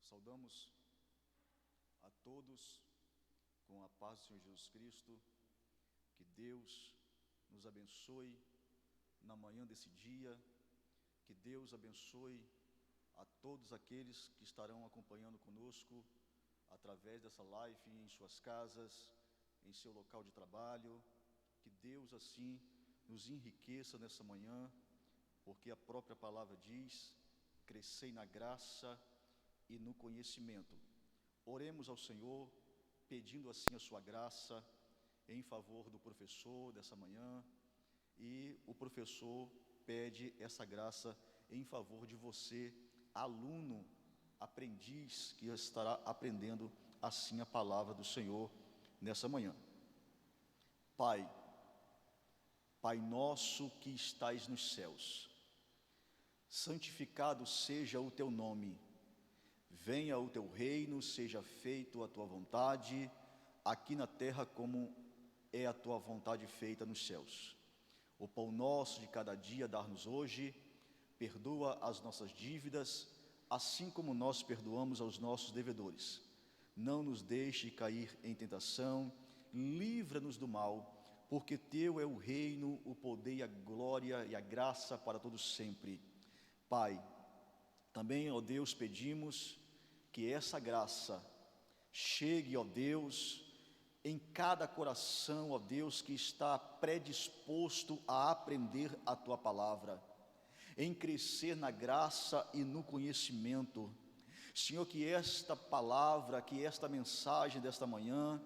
Saudamos a todos com a paz do Senhor Jesus Cristo. Que Deus nos abençoe na manhã desse dia. Que Deus abençoe a todos aqueles que estarão acompanhando conosco através dessa live em suas casas, em seu local de trabalho. Que Deus assim nos enriqueça nessa manhã, porque a própria palavra diz: crescei na graça e no conhecimento. Oremos ao Senhor, pedindo assim a sua graça em favor do professor dessa manhã, e o professor pede essa graça em favor de você, aluno, aprendiz, que estará aprendendo assim a palavra do Senhor nessa manhã. Pai nosso que estais nos céus, santificado seja o teu nome. Venha o teu reino, seja feito a tua vontade, aqui na terra como é a tua vontade feita nos céus. O pão nosso de cada dia dá-nos hoje, perdoa as nossas dívidas, assim como nós perdoamos aos nossos devedores. Não nos deixe cair em tentação, livra-nos do mal, porque teu é o reino, o poder e a glória e a graça para todos sempre. Pai, também, ó Deus, pedimos que essa graça chegue, ó Deus, em cada coração, ó Deus, que está predisposto a aprender a Tua palavra, em crescer na graça e no conhecimento. Senhor, que esta palavra, que esta mensagem desta manhã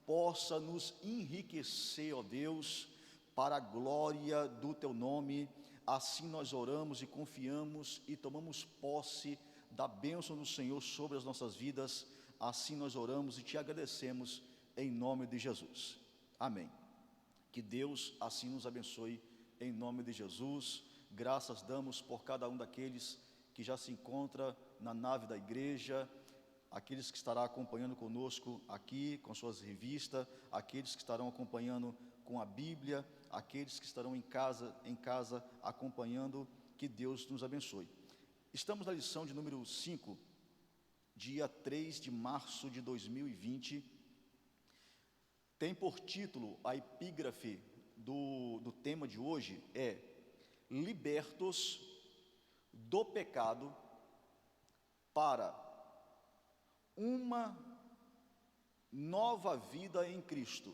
possa nos enriquecer, ó Deus, para a glória do Teu nome. Assim nós oramos e confiamos e tomamos posse da bênção do Senhor sobre as nossas vidas. Assim nós oramos e te agradecemos em nome de Jesus. Amém. Que Deus assim nos abençoe em nome de Jesus. Graças damos por cada um daqueles que já se encontra na nave da igreja, aqueles que estarão acompanhando conosco aqui com suas revistas, aqueles que estarão acompanhando com a Bíblia, aqueles que estarão em casa acompanhando. Que Deus nos abençoe. Estamos na lição de número 5, dia 3 de março de 2020. Tem por título, a epígrafe do tema de hoje é: libertos do pecado para uma nova vida em Cristo.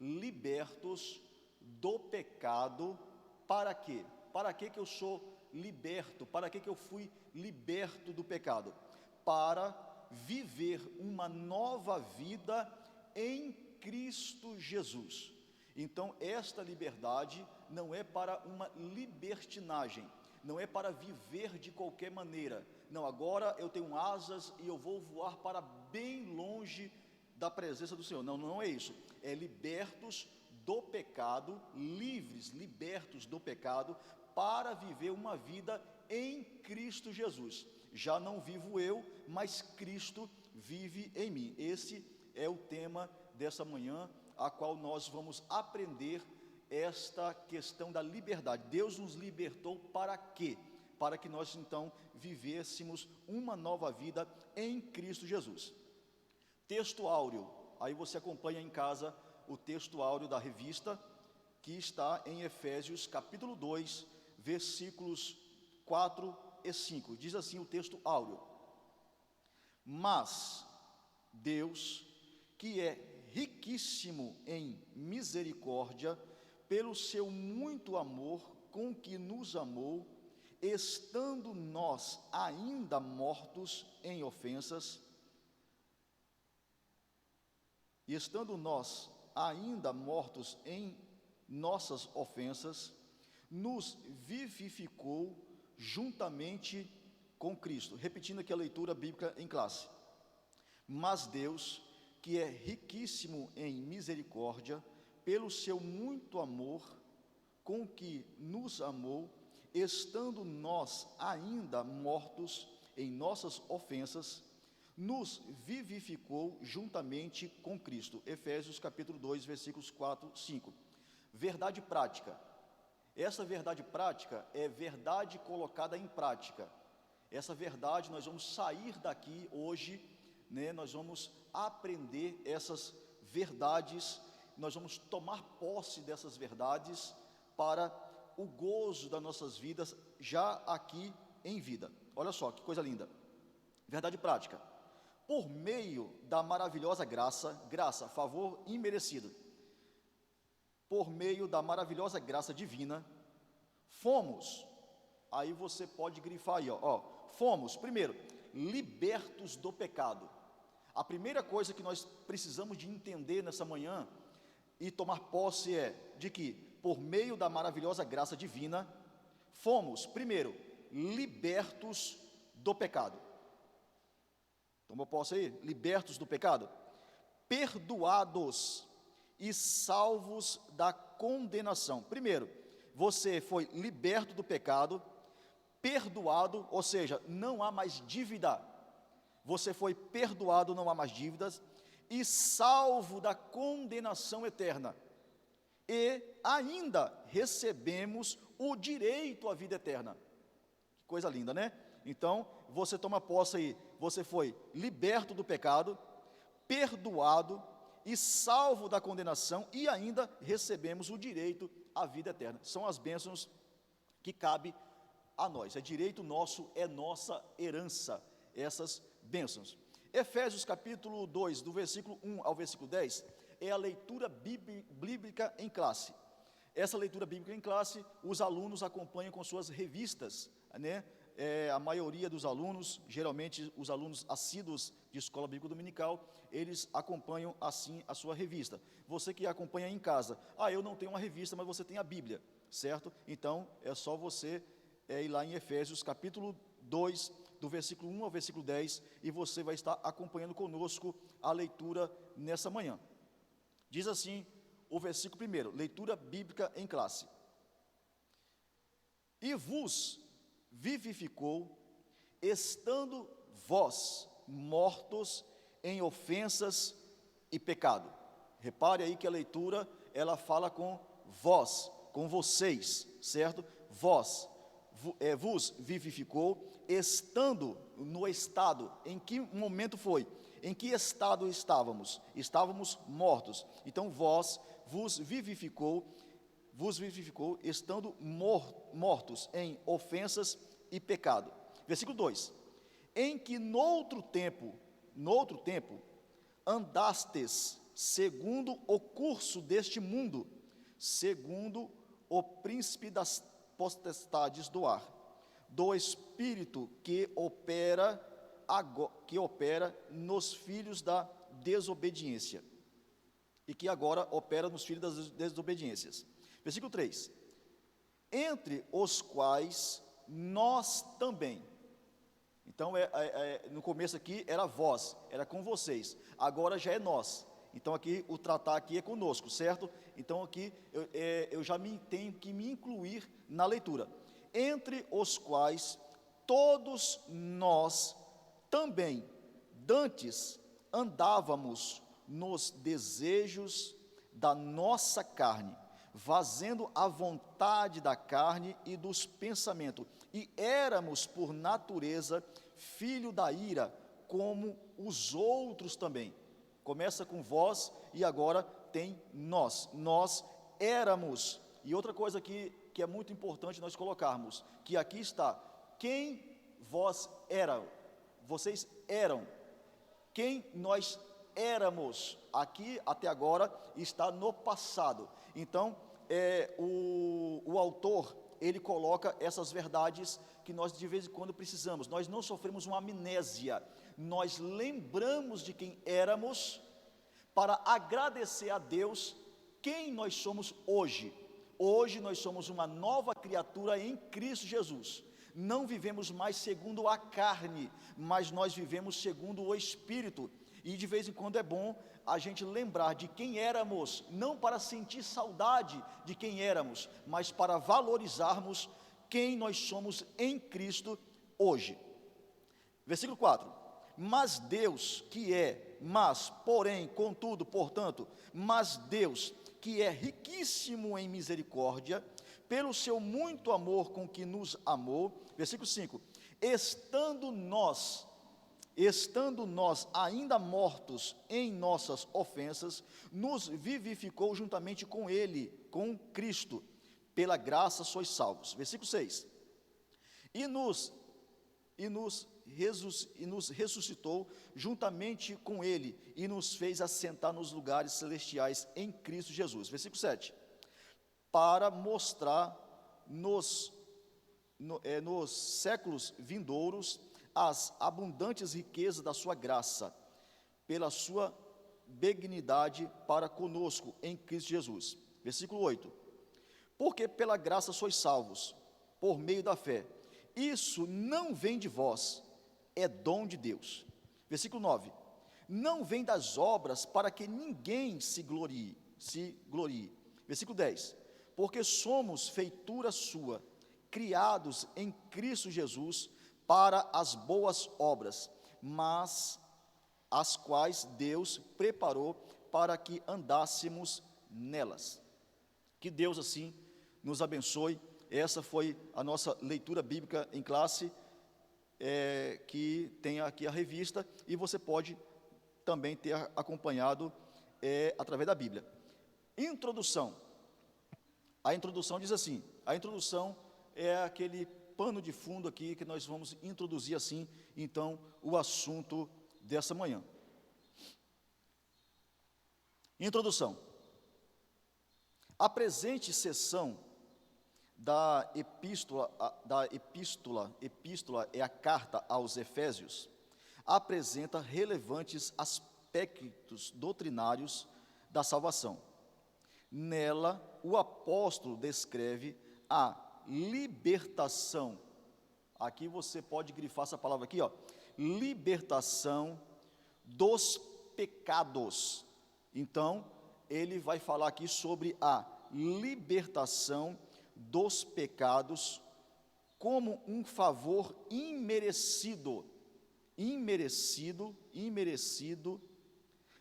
Libertos do pecado, para quê? Para que eu sou liberto? Para que eu fui liberto do pecado? Para viver uma nova vida em Cristo Jesus. Então, esta liberdade não é para uma libertinagem, não é para viver de qualquer maneira. Não, agora eu tenho asas e eu vou voar para bem longe da presença do Senhor. Não, não é isso. É libertos do pecado, livres, libertos do pecado, para viver uma vida em Cristo Jesus. Já não vivo eu, mas Cristo vive em mim. Esse é o tema dessa manhã, a qual nós vamos aprender esta questão da liberdade. Deus nos libertou para quê? Para que nós então vivêssemos uma nova vida em Cristo Jesus. Texto áureo, aí você acompanha em casa o texto áureo da revista, que está em Efésios capítulo 2, versículos 4 e 5, diz assim o texto áureo: mas Deus, que é riquíssimo em misericórdia, pelo seu muito amor com que nos amou, estando nós ainda mortos em ofensas, nossas ofensas, nos vivificou juntamente com Cristo. Repetindo aqui a leitura bíblica em classe. Mas Deus, que é riquíssimo em misericórdia, pelo seu muito amor com que nos amou, estando nós ainda mortos em nossas ofensas, nos vivificou juntamente com Cristo. Efésios capítulo 2, versículos 4 e 5. Verdade prática. Essa verdade prática é verdade colocada em prática. essa verdade, nós vamos sair daqui hoje, né? Nós vamos aprender essas verdades, nós vamos tomar posse dessas verdades para o gozo das nossas vidas, já aqui em vida. Olha só que coisa linda, verdade prática. Por meio da maravilhosa graça, favor imerecido, por meio da maravilhosa graça divina, fomos, aí você pode grifar aí, fomos, primeiro, libertos do pecado. A primeira coisa que nós precisamos de entender nessa manhã e tomar posse é de que, por meio da maravilhosa graça divina, fomos, primeiro, libertos do pecado. Tomou posse aí? Libertos do pecado, perdoados e salvos da condenação. Primeiro, você foi liberto do pecado, perdoado, ou seja, não há mais dívida. Você foi perdoado, não há mais dívidas, e salvo da condenação eterna. E ainda recebemos o direito à vida eterna. Que coisa linda, né? Então, você toma posse aí, você foi liberto do pecado, perdoado e salvo da condenação, e ainda recebemos o direito à vida eterna. São as bênçãos que cabe a nós, é direito nosso, é nossa herança, essas bênçãos. Efésios capítulo 2, do versículo 1 ao versículo 10, é a leitura bíblica em classe. Essa leitura bíblica em classe, os alunos acompanham com suas revistas, né? A maioria dos alunos, geralmente os alunos assíduos de escola bíblica dominical, eles acompanham assim a sua revista. Você que acompanha em casa, eu não tenho uma revista, mas você tem a Bíblia, certo? Então, é só você ir lá em Efésios capítulo 2, do versículo 1 ao versículo 10, e você vai estar acompanhando conosco a leitura nessa manhã. Diz assim o versículo 1, leitura bíblica em classe. E vos vivificou, estando vós mortos em ofensas e pecado. Repare aí que a leitura, ela fala com vós, com vocês, certo? Vós, vos vivificou, estando no estado, em que momento foi? Em que estado estávamos? Estávamos mortos. Então vós vos vivificou, estando mortos em ofensas e pecado. Versículo 2, em que noutro tempo, andastes segundo o curso deste mundo, segundo o príncipe das potestades do ar, do espírito que opera nos filhos da desobediência, e que agora opera nos filhos das desobediências. Versículo 3, entre os quais nós também. Então, no começo aqui era vós, era com vocês, agora já é nós. Então, aqui, o tratar aqui é conosco, certo? Então, aqui, eu já tenho que me incluir na leitura. Entre os quais todos nós também, dantes, andávamos nos desejos da nossa carne, fazendo a vontade da carne e dos pensamentos, e éramos por natureza filho da ira, como os outros também. Começa com vós e agora tem nós éramos. E outra coisa que é muito importante nós colocarmos, que aqui está, quem vós eram, vocês eram, quem nós éramos, aqui até agora está no passado. Então, o autor, ele coloca essas verdades que nós de vez em quando precisamos. Nós não sofremos uma amnésia, nós lembramos de quem éramos para agradecer a Deus quem nós somos hoje. Hoje nós somos uma nova criatura em Cristo Jesus. Não vivemos mais segundo a carne, mas nós vivemos segundo o Espírito. E de vez em quando é bom a gente lembrar de quem éramos, não para sentir saudade de quem éramos, mas para valorizarmos quem nós somos em Cristo hoje. Versículo 4, mas Deus porém, contudo, portanto, mas Deus, que é riquíssimo em misericórdia, pelo seu muito amor com que nos amou, versículo 5, estando nós ainda mortos em nossas ofensas, nos vivificou juntamente com ele, com Cristo, pela graça sois salvos. Versículo 6, e nos ressuscitou juntamente com ele, e nos fez assentar nos lugares celestiais em Cristo Jesus. Versículo 7, para mostrar nos séculos vindouros as abundantes riquezas da sua graça, pela sua benignidade para conosco em Cristo Jesus. Versículo 8, porque pela graça sois salvos, por meio da fé. Isso não vem de vós, é dom de Deus. Versículo 9, não vem das obras para que ninguém se glorie. Versículo 10, porque somos feitura sua, criados em Cristo Jesus para as boas obras, mas as quais Deus preparou para que andássemos nelas. Que Deus assim nos abençoe. Essa foi a nossa leitura bíblica em classe, que tem aqui a revista, e você pode também ter acompanhado através da Bíblia. Introdução. A introdução diz assim, a introdução é aquele pano de fundo aqui que nós vamos introduzir assim, então, o assunto dessa manhã. Introdução. A presente sessão da epístola é a carta aos Efésios, apresenta relevantes aspectos doutrinários da salvação. Nela, o apóstolo descreve a libertação, aqui você pode grifar essa palavra aqui, ó, libertação dos pecados. Então, ele vai falar aqui sobre a libertação dos pecados como um favor imerecido,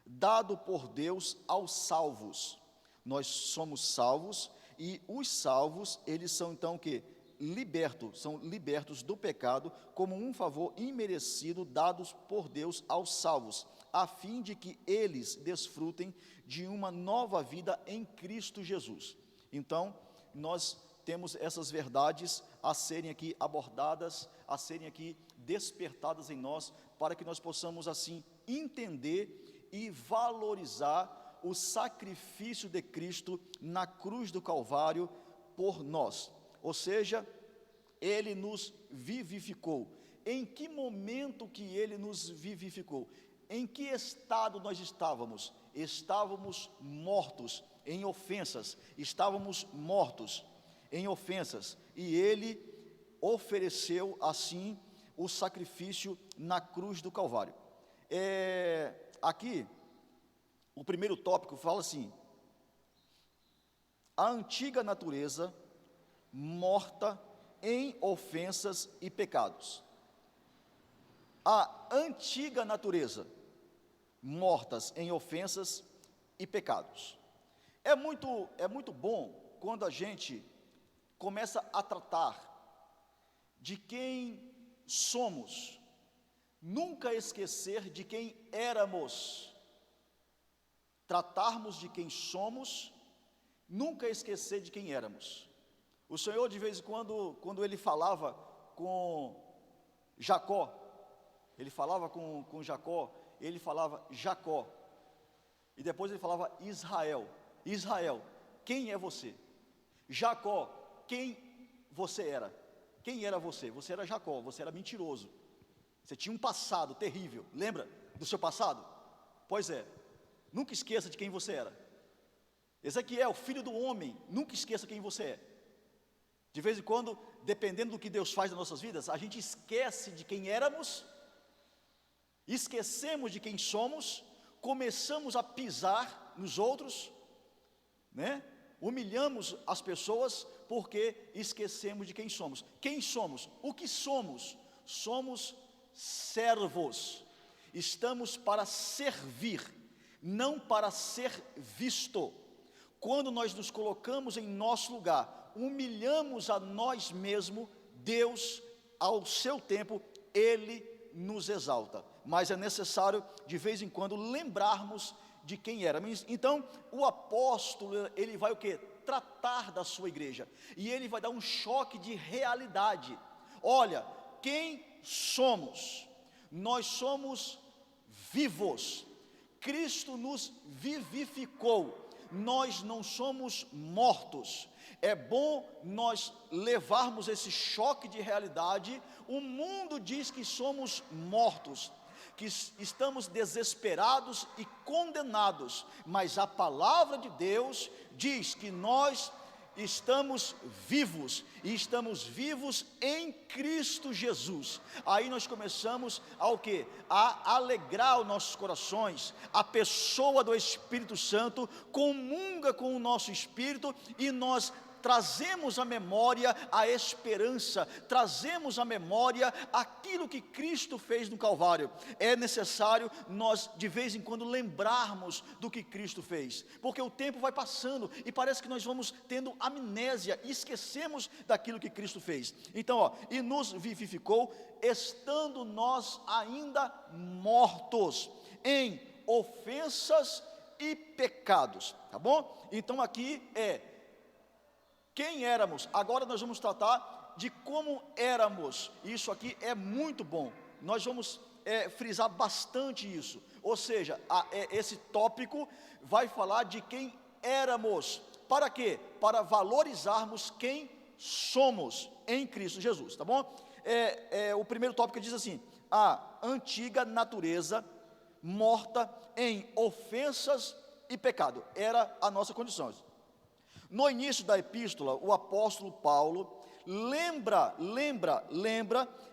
dado por Deus aos salvos. Nós somos salvos, e os salvos, eles são então o quê? São libertos do pecado como um favor imerecido dados por Deus aos salvos, a fim de que eles desfrutem de uma nova vida em Cristo Jesus. Então, nós temos essas verdades a serem aqui abordadas, a serem aqui despertadas em nós, para que nós possamos assim entender e valorizar o sacrifício de Cristo na cruz do Calvário por nós. Ou seja, Ele nos vivificou. Em que momento que Ele nos vivificou? Em que estado nós estávamos? Estávamos mortos em ofensas, e Ele ofereceu assim o sacrifício na cruz do Calvário. Aqui, o primeiro tópico fala assim: a antiga natureza morta em ofensas e pecados. A antiga natureza mortas em ofensas e pecados. É muito bom quando a gente começa a tratar de quem somos, nunca esquecer de quem éramos. Tratarmos de quem somos, nunca esquecer de quem éramos. O Senhor, de vez em quando ele falava com Jacó, ele falava Jacó, e depois ele falava Israel. Israel, quem é você? Jacó, quem você era? Quem era você? Você era Jacó, você era mentiroso. Você tinha um passado terrível. Lembra do seu passado? Pois é. Nunca esqueça de quem você era. Ezequiel, filho do homem, nunca esqueça quem você é. De vez em quando, dependendo do que Deus faz nas nossas vidas, a gente esquece de quem éramos, esquecemos de quem somos, começamos a pisar nos outros, né? Humilhamos as pessoas porque esquecemos de quem somos. Quem somos? O que somos? Somos servos. Estamos para servir, não para ser visto. Quando nós nos colocamos em nosso lugar, humilhamos a nós mesmos, Deus ao seu tempo, Ele nos exalta. Mas é necessário, de vez em quando, lembrarmos de quem éramos. Então, o apóstolo, ele vai o quê? Tratar da sua igreja. E ele vai dar um choque de realidade. Olha, quem somos? Nós somos vivos. Cristo nos vivificou. Nós não somos mortos. É bom nós levarmos esse choque de realidade. O mundo diz que somos mortos, que estamos desesperados e condenados, mas a palavra de Deus diz que nós estamos vivos, e estamos vivos em Cristo Jesus. Aí nós começamos ao quê? A alegrar os nossos corações. A pessoa do Espírito Santo comunga com o nosso espírito, e nós trazemos à memória a esperança, trazemos à memória aquilo que Cristo fez no Calvário. É necessário nós de vez em quando lembrarmos do que Cristo fez, porque o tempo vai passando e parece que nós vamos tendo amnésia e esquecemos daquilo que Cristo fez. Então, e nos vivificou, estando nós ainda mortos em ofensas e pecados, tá bom? Então aqui quem éramos. Agora nós vamos tratar de como éramos. Isso aqui é muito bom. Nós vamos frisar bastante isso. Ou seja, esse tópico vai falar de quem éramos. Para quê? Para valorizarmos quem somos em Cristo Jesus, tá bom? O primeiro tópico diz assim: a antiga natureza morta em ofensas e pecado. Era a nossa condição. No início da epístola, o apóstolo Paulo lembra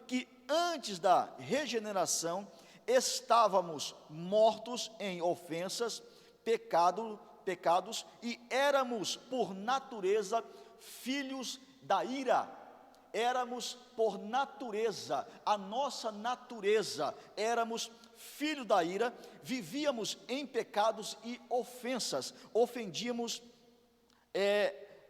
que antes da regeneração estávamos mortos em ofensas, pecados, e éramos por natureza filhos da ira. Éramos por natureza, a nossa natureza, éramos filhos da ira, vivíamos em pecados e ofensas, ofendíamos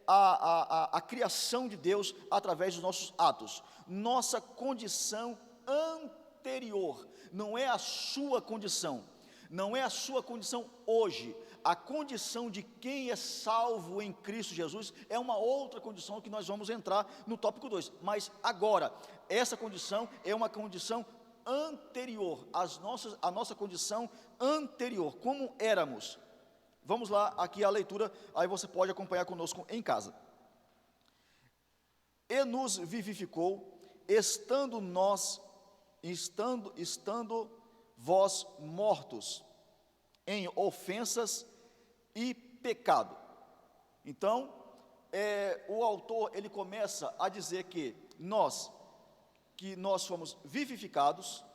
a criação de Deus através dos nossos atos. Nossa condição anterior, não é a sua condição, não é a sua condição hoje. A condição de quem é salvo em Cristo Jesus é uma outra condição que nós vamos entrar no tópico 2. Mas agora, essa condição é uma condição anterior, a nossa condição anterior, como éramos. Vamos lá, aqui a leitura, aí você pode acompanhar conosco em casa. E nos vivificou, estando vós mortos em ofensas e pecado. Então, o autor, ele começa a dizer que nós fomos vivificados,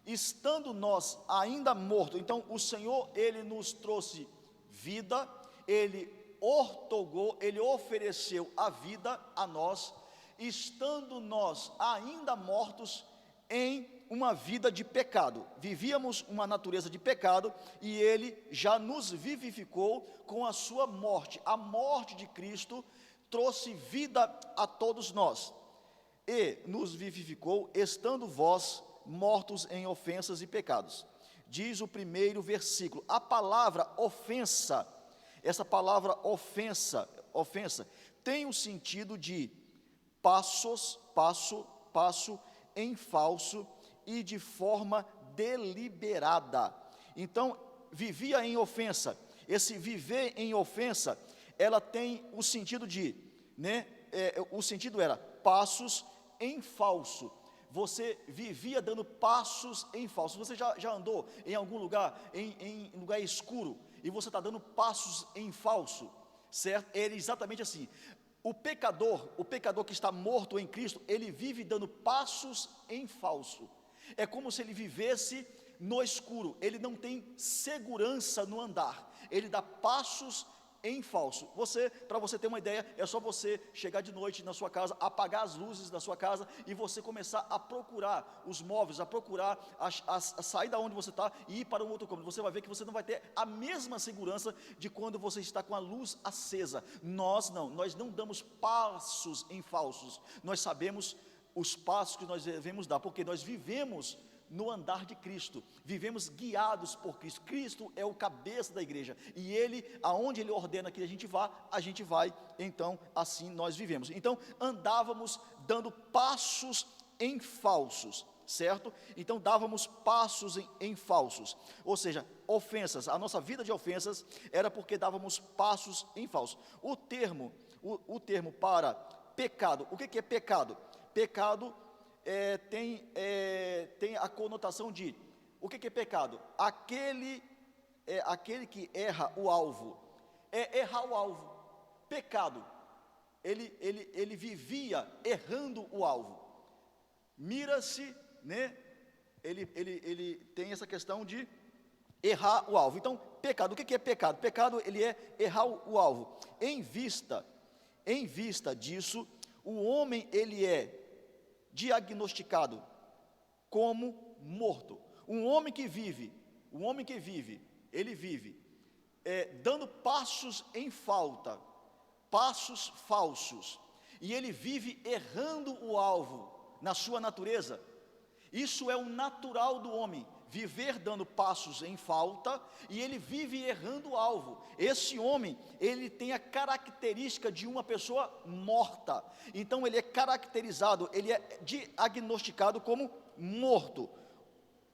estando nós ainda mortos. Então, o Senhor, ele nos trouxe vida, ele ortogou, ele ofereceu a vida a nós, estando nós ainda mortos em uma vida de pecado. Vivíamos uma natureza de pecado, e ele já nos vivificou com a sua morte. A morte de Cristo trouxe vida a todos nós, e nos vivificou, estando vós mortos em ofensas e pecados. Diz o primeiro versículo, a palavra ofensa, essa palavra ofensa, tem o sentido de passo em falso e de forma deliberada. Então, vivia em ofensa. Esse viver em ofensa, ela tem o sentido de, o sentido era passos em falso. Você vivia dando passos em falso. Você já andou em algum lugar, em lugar escuro, e você está dando passos em falso, certo? É exatamente assim. O pecador que está morto em Cristo, ele vive dando passos em falso. É como se ele vivesse no escuro, ele não tem segurança no andar, ele dá passos em falso. Para você ter uma ideia, é só você chegar de noite na sua casa, apagar as luzes da sua casa e você começar a procurar os móveis, a procurar a sair da onde você está e ir para um outro cômodo. Você vai ver que você não vai ter a mesma segurança de quando você está com a luz acesa. Nós não damos passos em falsos. Nós sabemos os passos que nós devemos dar, porque nós vivemos no andar de Cristo, vivemos guiados por Cristo. Cristo é o cabeça da igreja, e Ele, aonde Ele ordena que a gente vai, então assim nós vivemos. Então andávamos dando passos em falsos, certo? Então dávamos passos em falsos, ou seja, ofensas, a nossa vida de ofensas era porque dávamos passos em falsos. O termo para pecado, o que é pecado? Pecado tem a conotação de, o que é pecado? Aquele que erra o alvo, errar o alvo. Pecado, ele vivia errando o alvo, mira-se, né? Ele tem essa questão de errar o alvo. Então, pecado, o que é pecado? Pecado, ele é errar o alvo. Em vista disso, o homem, ele é diagnosticado como morto. Um homem que vive, ele vive dando passos em falta, passos falsos, e ele vive errando o alvo na sua natureza. Isso é o natural do homem, viver dando passos em falta, e ele vive errando o alvo. Esse homem, ele tem a característica de uma pessoa morta. Então ele é caracterizado, ele é diagnosticado como morto.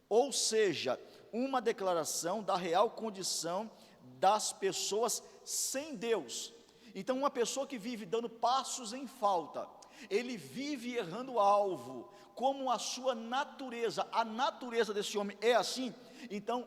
Ou seja, uma declaração da real condição das pessoas sem Deus. Então uma pessoa que vive dando passos em falta, ele vive errando o alvo, como a sua natureza, a natureza desse homem é assim. Então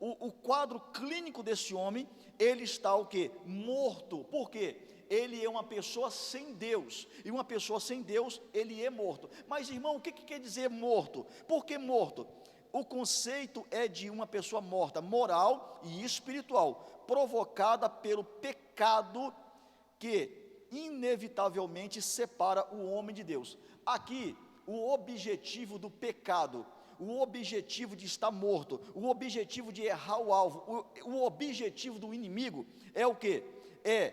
o quadro clínico desse homem, ele está o quê? Morto. Por quê? Ele é uma pessoa sem Deus, e uma pessoa sem Deus, ele é morto. Mas irmão, o que quer dizer morto? Por que morto? O conceito é de uma pessoa morta, moral e espiritual, provocada pelo pecado que inevitavelmente separa o homem de Deus. Aqui, o objetivo do pecado, o objetivo de estar morto, o objetivo de errar o alvo, o objetivo do inimigo é o quê? É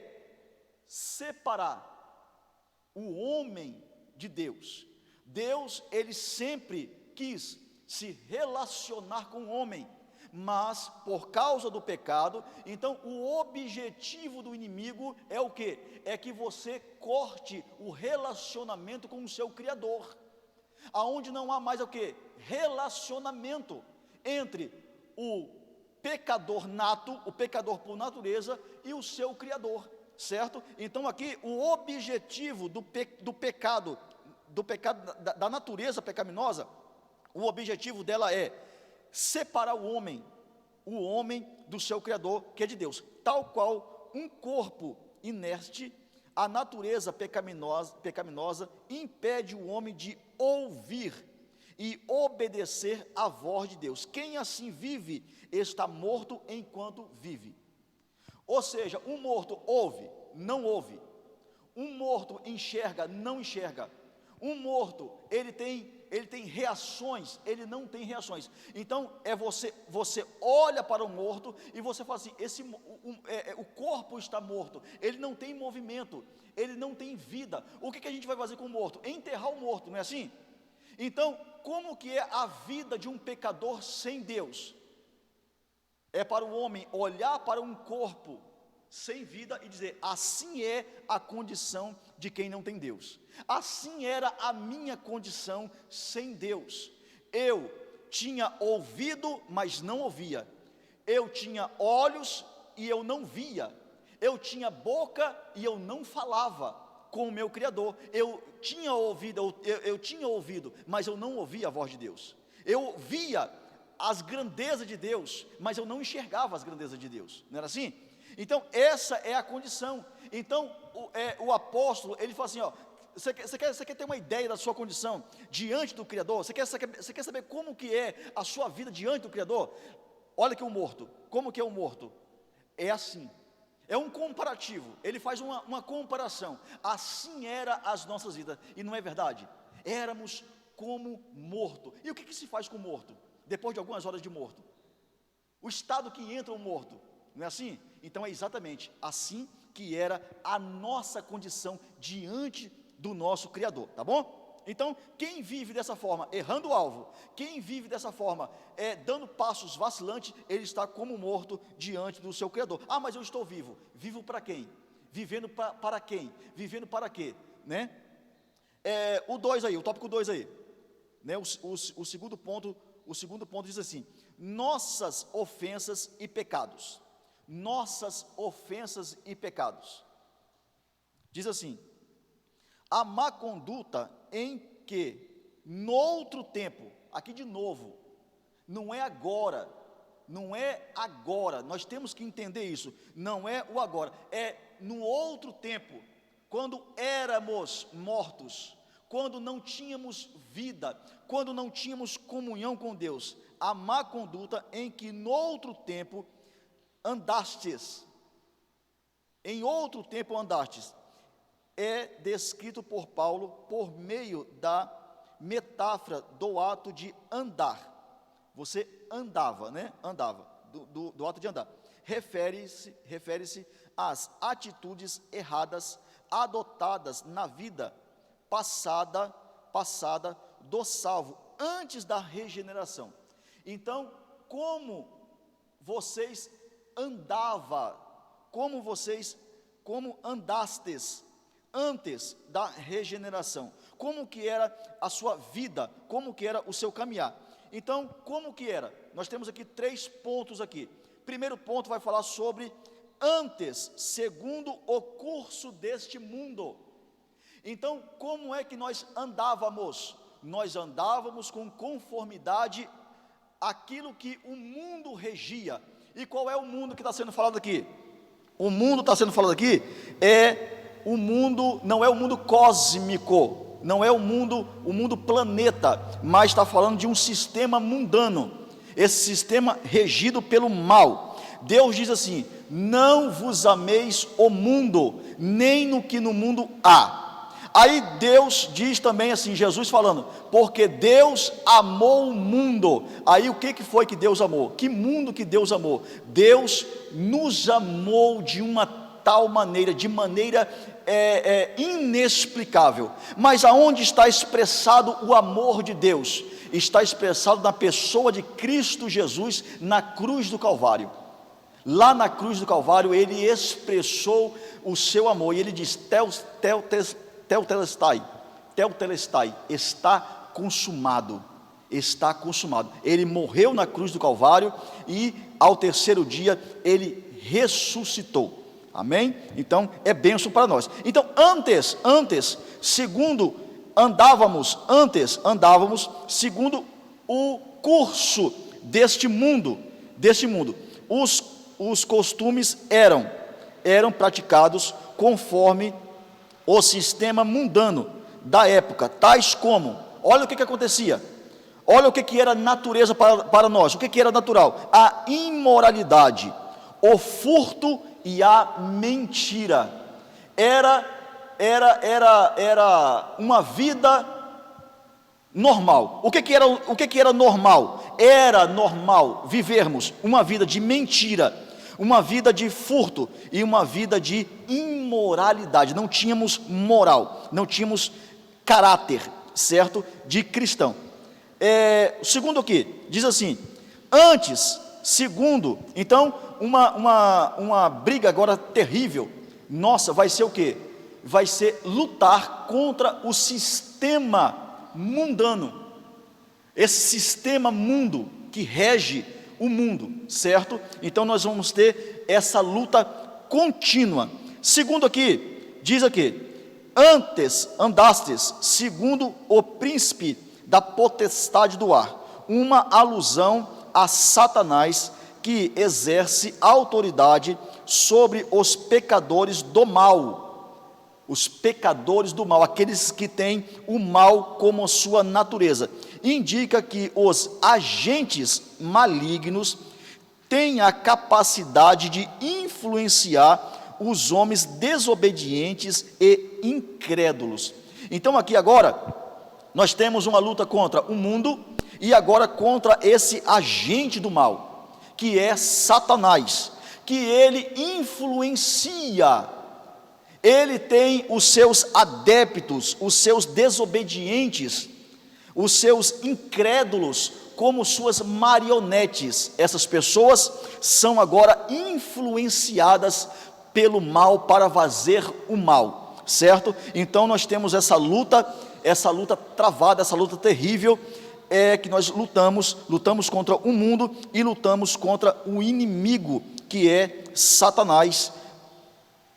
separar o homem de Deus. Deus, ele sempre quis se relacionar com o homem, mas por causa do pecado, então o objetivo do inimigo é o quê? É que você corte o relacionamento com o seu Criador, aonde não há mais o quê? Relacionamento entre o pecador nato, o pecador por natureza, e o seu Criador, certo? Então aqui o objetivo do pecado, da natureza pecaminosa, o objetivo dela é separar o homem do seu Criador, que é de Deus. Tal qual um corpo inerte, a natureza pecaminosa impede o homem de ouvir e obedecer à voz de Deus. Quem assim vive está morto enquanto vive. Ou seja, um morto ouve, não ouve. Um morto enxerga, não enxerga. Um morto, ele tem reações, ele não tem reações. Então, você olha para o morto e você fala assim, o corpo está morto, ele não tem movimento, ele não tem vida. O que a gente vai fazer com o morto? Enterrar o morto, não é assim? Então, como que é a vida de um pecador sem Deus? É para o homem olhar para um corpo sem vida e dizer, assim é a condição de quem não tem Deus. Assim era a minha condição sem Deus. Eu tinha ouvido, mas não ouvia. Eu tinha olhos e eu não via. Eu tinha boca e eu não falava com o meu Criador. Eu tinha ouvido, mas eu não ouvia a voz de Deus. Eu via as grandezas de Deus, mas eu não enxergava as grandezas de Deus. Não era assim? Então essa é a condição. Então o apóstolo, ele fala assim, ó, você quer ter uma ideia da sua condição diante do Criador? Você quer saber como que é a sua vida diante do Criador? Olha que o morto, como que é o morto? É assim, é um comparativo, ele faz uma comparação. Assim era as nossas vidas, e não é verdade? Éramos como morto. E o que se faz com o morto? Depois de algumas horas de morto, o estado que entra o morto, não é assim? Então é exatamente assim que era a nossa condição diante do nosso Criador, tá bom? Então, quem vive dessa forma, errando o alvo, quem vive dessa forma, dando passos vacilantes, ele está como morto diante do seu Criador. Ah, mas eu estou vivo. Vivo para quem? Vivendo para quem? Vivendo para quê? Né? O 2 aí, o tópico 2 aí. Né? O segundo ponto diz assim: nossas ofensas e pecados. Nossas ofensas e pecados. Diz assim: a má conduta em que, noutro tempo, aqui de novo, não é agora, nós temos que entender isso, não é o agora, é no outro tempo, quando éramos mortos, quando não tínhamos vida, quando não tínhamos comunhão com Deus, a má conduta em que noutro tempo andastes, em outro tempo andastes, é descrito por Paulo por meio da metáfora do ato de andar. Você andava, né? Andava, do ato de andar. Refere-se às atitudes erradas adotadas na vida passada do salvo, antes da regeneração. Então, como andastes antes da regeneração, como que era a sua vida, como que era o seu caminhar. Então, como que era? Nós temos aqui 3 pontos aqui. Primeiro ponto vai falar sobre antes, segundo o curso deste mundo. Então, como é que nós andávamos? Nós andávamos com conformidade àquilo que o mundo regia. E qual é o mundo que está sendo falado aqui? O mundo está sendo falado aqui o mundo, não é o mundo cósmico, não é o mundo planeta, mas está falando de um sistema mundano, esse sistema regido pelo mal. Deus diz assim: não vos ameis o mundo, nem no que no mundo há. Aí Deus diz também assim, Jesus falando, porque Deus amou o mundo. Aí o que foi que Deus amou? Que mundo que Deus amou? Deus nos amou de uma tal maneira, de maneira inexplicável. Mas aonde está expressado o amor de Deus? Está expressado na pessoa de Cristo Jesus, na cruz do Calvário. Lá na cruz do Calvário ele expressou o seu amor, e ele diz: Teltelestai, está consumado, está consumado. Ele morreu na cruz do Calvário e ao terceiro dia ele ressuscitou. Amém? Então é bênção para nós. Então antes, segundo andávamos segundo o curso deste mundo. Os costumes eram praticados conforme o sistema mundano da época, tais como, olha o que acontecia, olha o que era natureza para nós, o que era natural: a imoralidade, o furto e a mentira. Era uma vida normal. O que era normal? Era normal vivermos uma vida de mentira, uma vida de furto e uma vida de imoralidade. Não tínhamos moral, não tínhamos caráter, certo? De cristão. Segundo o que? Diz assim: antes, segundo, então, uma briga agora terrível, nossa, vai ser o que? Vai ser lutar contra o sistema mundano, esse sistema mundo que rege o mundo, certo? Então nós vamos ter essa luta contínua. Segundo aqui, diz aqui: antes andastes segundo o príncipe da potestade do ar, uma alusão a Satanás, que exerce autoridade sobre os pecadores do mal. Os pecadores do mal, aqueles que têm o mal como sua natureza. Indica que os agentes malignos têm a capacidade de influenciar os homens desobedientes e incrédulos. Então aqui agora nós temos uma luta contra o mundo e agora contra esse agente do mal, que é Satanás, que ele influencia Ele tem os seus adeptos, os seus desobedientes, os seus incrédulos como suas marionetes. Essas pessoas são agora influenciadas pelo mal para fazer o mal, certo? Então nós temos essa luta travada, essa luta terrível, que nós lutamos contra o mundo e lutamos contra o inimigo, que é Satanás.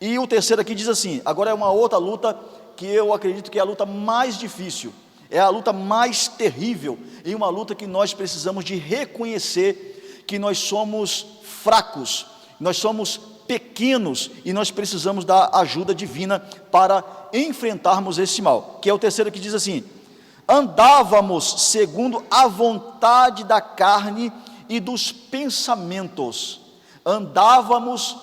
E o terceiro aqui diz assim, agora é uma outra luta que eu acredito que é a luta mais difícil, é a luta mais terrível, e uma luta que nós precisamos de reconhecer que nós somos fracos, nós somos pequenos, e nós precisamos da ajuda divina para enfrentarmos esse mal, que é o terceiro que diz assim: andávamos segundo a vontade da carne e dos pensamentos. Andávamos,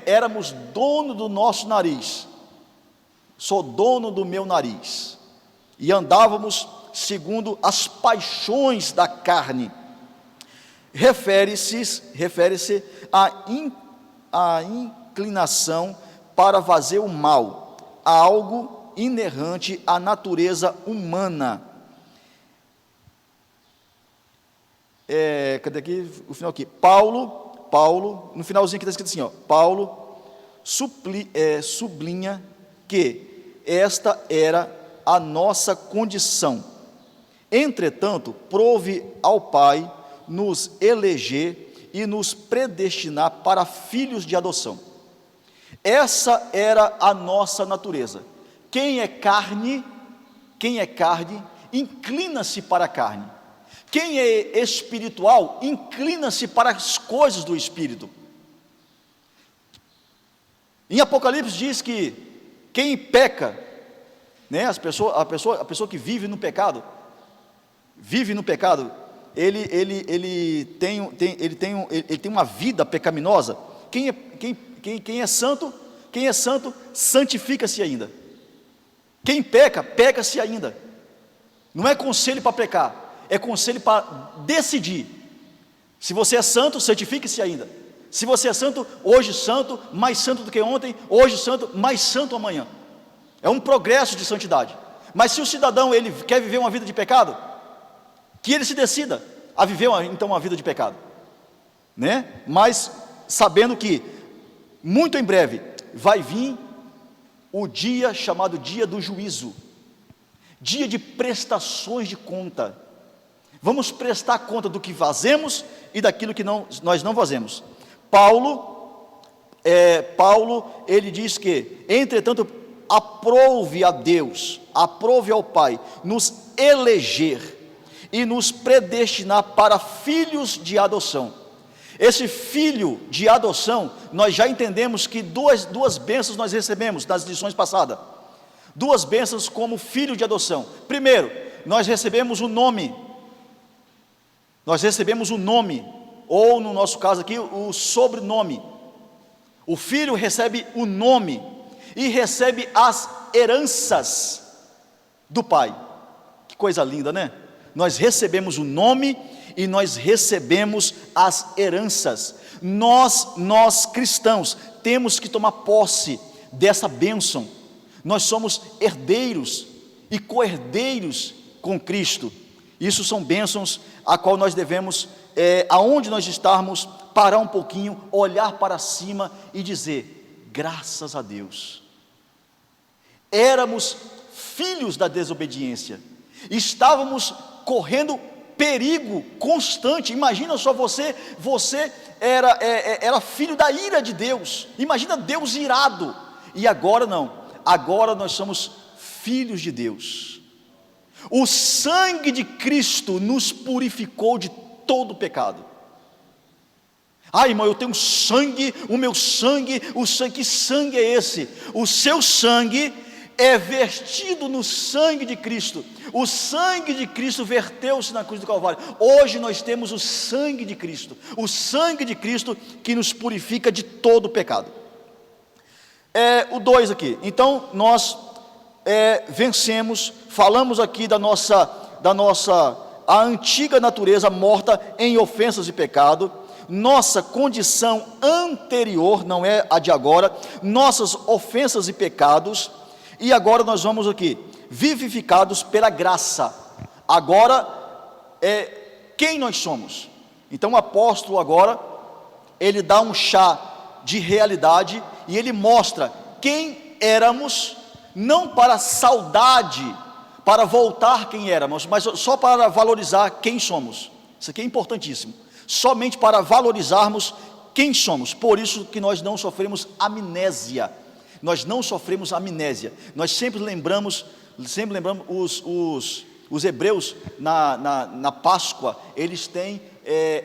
éramos dono do nosso nariz. Sou dono do meu nariz. E andávamos segundo as paixões da carne. Refere-se à inclinação para fazer o mal, a algo inerrante à natureza humana. Cadê aqui o final aqui? Paulo, no finalzinho aqui está escrito assim, ó, Paulo sublinha que esta era a nossa condição. Entretanto, prove ao Pai nos eleger e nos predestinar para filhos de adoção. Essa era a nossa natureza. Quem é carne, inclina-se para a carne. Quem é espiritual, inclina-se para as coisas do Espírito. Em Apocalipse diz que quem peca, a pessoa que vive no pecado, ele tem uma vida pecaminosa. Quem é santo, santifica-se ainda. Quem peca, peca-se ainda. Não é conselho para pecar, é conselho para decidir. Se você é santo, santifique-se ainda. Se você é santo, hoje santo, mais santo do que ontem, hoje santo, mais santo amanhã. É um progresso de santidade. Mas se o cidadão ele quer viver uma vida de pecado, que ele se decida a viver então uma vida de pecado, Mas sabendo que muito em breve vai vir o dia chamado dia do juízo, dia de prestações de conta. Vamos prestar conta do que fazemos e daquilo que nós não fazemos. Paulo, ele diz que, entretanto, aprove a Deus, aprove ao Pai, nos eleger e nos predestinar para filhos de adoção. Esse filho de adoção, nós já entendemos que duas bênçãos nós recebemos nas lições passadas. Duas bênçãos como filho de adoção. Primeiro, nós recebemos o nome. Ou no nosso caso aqui, o sobrenome. O filho recebe o nome e recebe as heranças do pai. Que coisa linda, Nós recebemos o nome e nós recebemos as heranças. Nós cristãos temos que tomar posse dessa bênção. Nós somos herdeiros e co-herdeiros com Cristo. Isso são bênçãos a qual nós devemos, aonde nós estarmos, parar um pouquinho, olhar para cima e dizer: graças a Deus. Éramos filhos da desobediência, estávamos correndo perigo constante. Imagina só, você era filho da ira de Deus. Imagina Deus irado. E agora não, agora nós somos filhos de Deus. O sangue de Cristo nos purificou de todo o pecado. Irmão, eu tenho sangue, o meu sangue, que sangue é esse? O seu sangue é vertido no sangue de Cristo. O sangue de Cristo verteu-se na cruz do Calvário. Hoje nós temos o sangue de Cristo, o sangue de Cristo que nos purifica de todo o pecado. O 2 aqui, então nós vencemos, falamos aqui da nossa a antiga natureza morta em ofensas e pecado. nossa condição anterior, não é a de agora, nossas ofensas e pecados, e agora nós vamos aqui, vivificados pela graça. Agora é quem nós somos. Então o apóstolo agora, ele dá um chá de realidade, e ele mostra quem éramos, não para saudade, para voltar quem éramos, mas só para valorizar quem somos. Isso aqui é importantíssimo, somente para valorizarmos quem somos. Por isso que nós não sofremos amnésia, nós sempre lembramos os hebreus na Páscoa, eles têm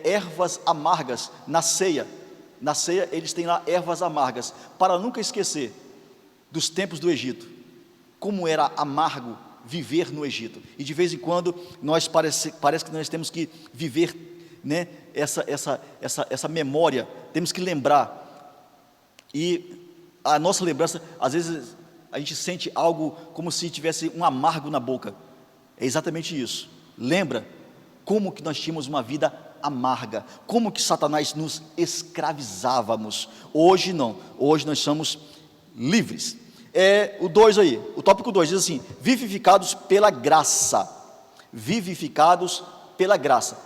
ervas amargas na ceia eles têm lá ervas amargas, para nunca esquecer dos tempos do Egito, como era amargo viver no Egito, e de vez em quando parece que nós temos que viver, né, essa memória, temos que lembrar, e a nossa lembrança, às vezes a gente sente algo como se tivesse um amargo na boca, é exatamente isso. Lembra como que nós tínhamos uma vida amarga, como que Satanás nos escravizávamos. Hoje não, hoje nós somos livres. O 2 aí, o tópico 2 diz assim: vivificados pela graça. Vivificados pela graça.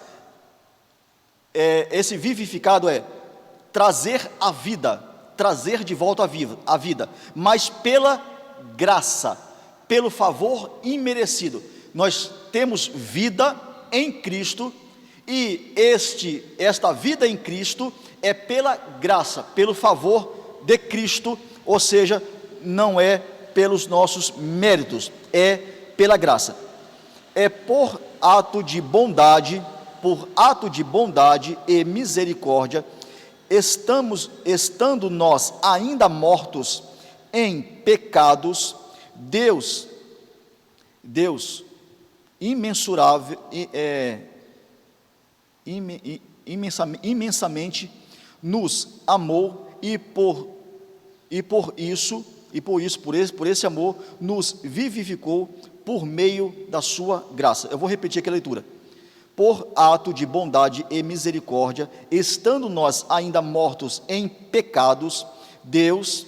Esse vivificado é trazer a vida, trazer de volta a vida, mas pela graça, pelo favor imerecido. Nós temos vida em Cristo, e esta vida em Cristo é pela graça, pelo favor de Cristo, ou seja, não é pelos nossos méritos, é pela graça. É por ato de bondade e misericórdia, estando nós ainda mortos em pecados, Deus imensurável, imensamente nos amou, e por esse amor nos vivificou por meio da sua graça. Eu vou repetir aqui a leitura. Por ato de bondade e misericórdia, estando nós ainda mortos em pecados, Deus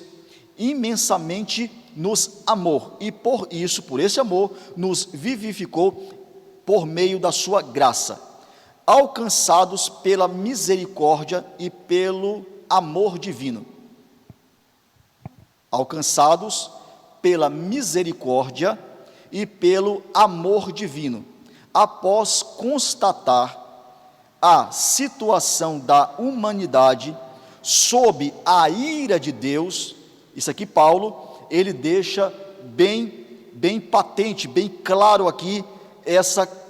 imensamente nos amou, e por esse amor nos vivificou por meio da sua graça, alcançados pela misericórdia e pelo amor divino. Alcançados pela misericórdia e pelo amor divino, após constatar a situação da humanidade sob a ira de Deus. Isso aqui Paulo, ele deixa bem patente, bem claro aqui,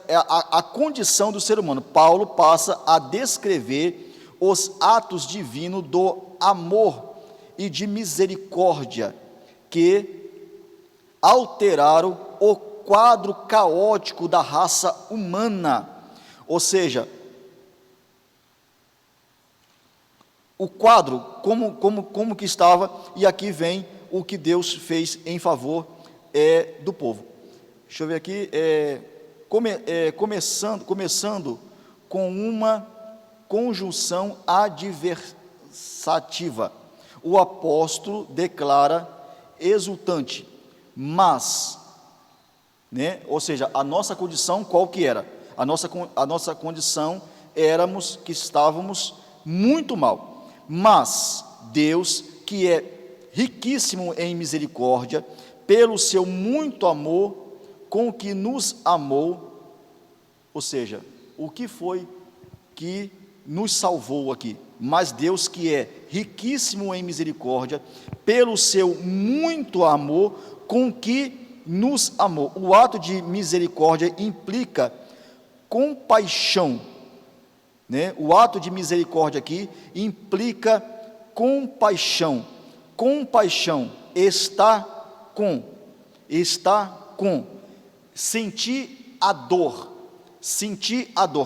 a condição do ser humano. Paulo passa a descrever os atos divinos do amor e de misericórdia, que alteraram o quadro caótico da raça humana, ou seja, o quadro como que estava, e aqui vem o que Deus fez em favor do povo. Deixa eu ver aqui, começando com uma conjunção adversativa. O apóstolo declara exultante, mas, né, ou seja, a nossa condição qual que era? A nossa condição éramos que estávamos muito mal, mas Deus, que é riquíssimo em misericórdia, pelo seu muito amor com que nos amou, ou seja, o que foi que nos salvou aqui? Mas Deus, que é riquíssimo em misericórdia, pelo seu muito amor com que nos amou. O ato de misericórdia implica compaixão, né? O ato de misericórdia aqui implica compaixão. Compaixão, está com, sentir a dor,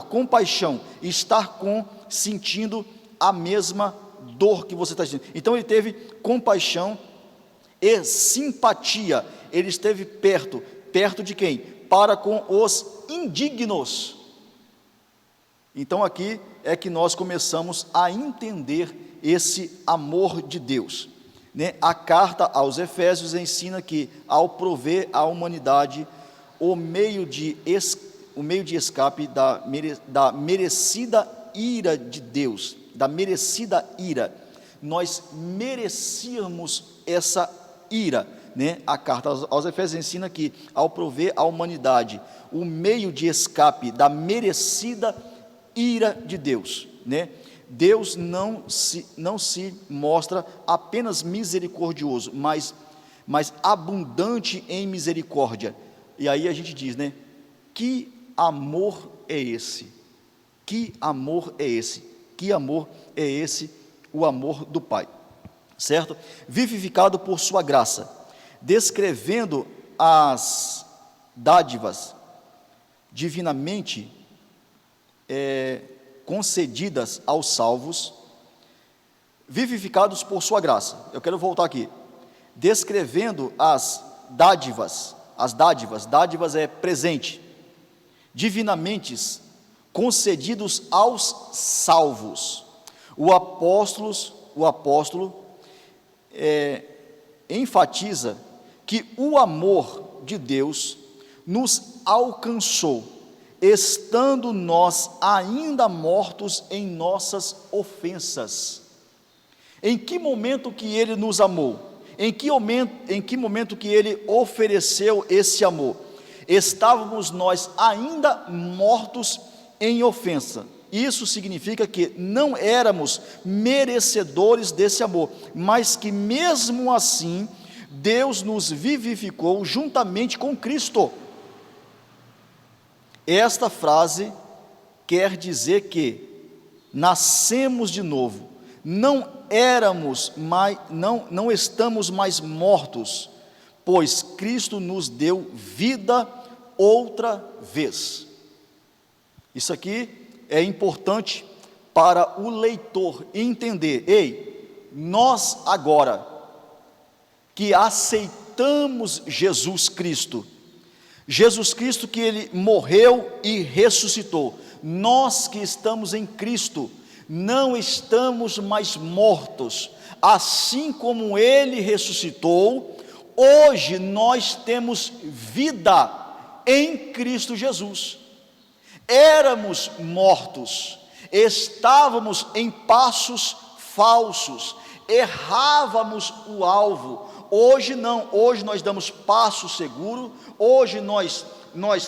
compaixão, estar com, sentindo a mesma dor que você está sentindo. Então ele teve compaixão e simpatia, ele esteve perto de quem? Para com os indignos. Então aqui é que nós começamos a entender esse amor de Deus, né? A carta aos Efésios ensina que, ao prover à humanidade o meio de escape da merecida ira de Deus, da merecida ira, nós merecíamos essa ira, né? A carta aos Efésios ensina que, ao prover à humanidade o meio de escape da merecida ira de Deus, né? Deus não se mostra apenas misericordioso, mas abundante em misericórdia. E aí a gente diz, né? Que amor é esse? Que amor é esse? Que amor é esse? O amor do Pai, certo? Vivificado por sua graça, descrevendo as dádivas divinamente concedidas aos salvos, vivificados por sua graça. Eu quero voltar aqui, descrevendo as dádivas é presente, divinamente concedidos aos salvos. O apóstolo enfatiza que o amor de Deus nos alcançou, estando nós ainda mortos em nossas ofensas. Em que momento que Ele nos amou? Em que momento que Ele ofereceu esse amor? Estávamos nós ainda mortos em ofensa. Isso significa que não éramos merecedores desse amor, mas que mesmo assim, Deus nos vivificou juntamente com Cristo. Esta frase quer dizer que nascemos de novo, não estamos mais mortos, pois Cristo nos deu vida outra vez. Isso aqui é importante para o leitor entender. Nós agora que aceitamos Jesus Cristo que Ele morreu e ressuscitou, nós que estamos em Cristo, não estamos mais mortos, assim como Ele ressuscitou, hoje nós temos vida em Cristo Jesus. Éramos mortos, estávamos em passos falsos, errávamos o alvo. Hoje não, hoje nós damos passo seguro, hoje nós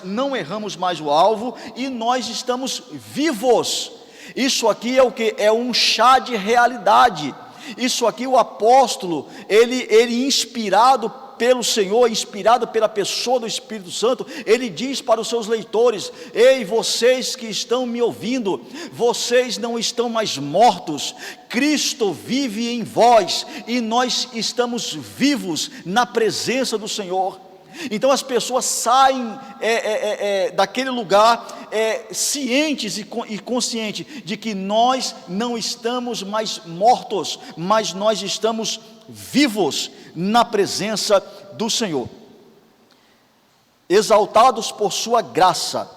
não erramos mais o alvo e nós estamos vivos. Isso aqui é o que? É um chá de realidade. Isso aqui o apóstolo, ele inspirado pelo Senhor, inspirado pela pessoa do Espírito Santo, ele diz para os seus leitores: ei, vocês que estão me ouvindo, vocês não estão mais mortos, Cristo vive em vós, e nós estamos vivos na presença do Senhor. Então as pessoas saem daquele lugar cientes e conscientes de que nós não estamos mais mortos, mas nós estamos vivos na presença do Senhor, exaltados por sua graça,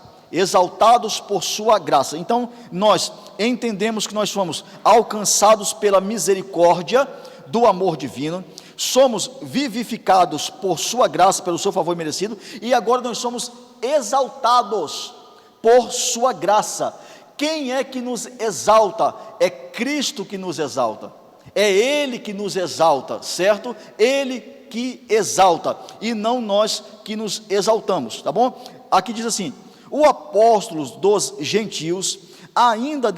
Então nós entendemos que nós fomos alcançados pela misericórdia do amor divino, somos vivificados por sua graça, pelo seu favor merecido, e agora nós somos exaltados por sua graça. Quem é que nos exalta? É Cristo que nos exalta, é Ele que nos exalta, certo? Ele que exalta, e não nós que nos exaltamos, tá bom? Aqui diz assim: o apóstolo dos gentios ainda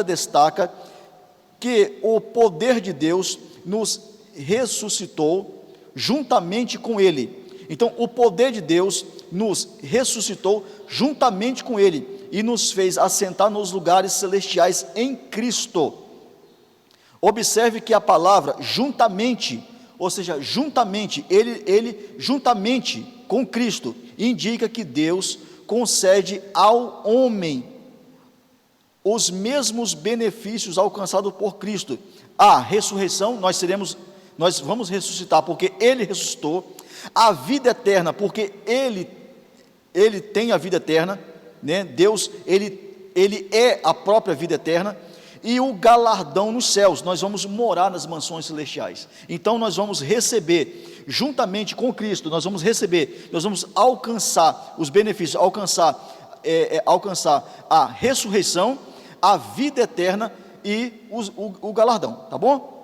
destaca que o poder de Deus nos ressuscitou juntamente com Ele. Então o poder de Deus nos ressuscitou juntamente com Ele e nos fez assentar nos lugares celestiais em Cristo. Observe que a palavra juntamente, ou seja, juntamente, ele juntamente com Cristo, indica que Deus concede ao homem os mesmos benefícios alcançados por Cristo. A ressurreição, nós vamos ressuscitar porque Ele ressuscitou. A vida eterna, porque Ele tem a vida eterna, né? Deus, Ele ele é a própria vida eterna, e o galardão nos céus. Nós vamos morar nas mansões celestiais. Então nós vamos receber, juntamente com Cristo, nós vamos alcançar os benefícios, alcançar a ressurreição, a vida eterna e o galardão, tá bom?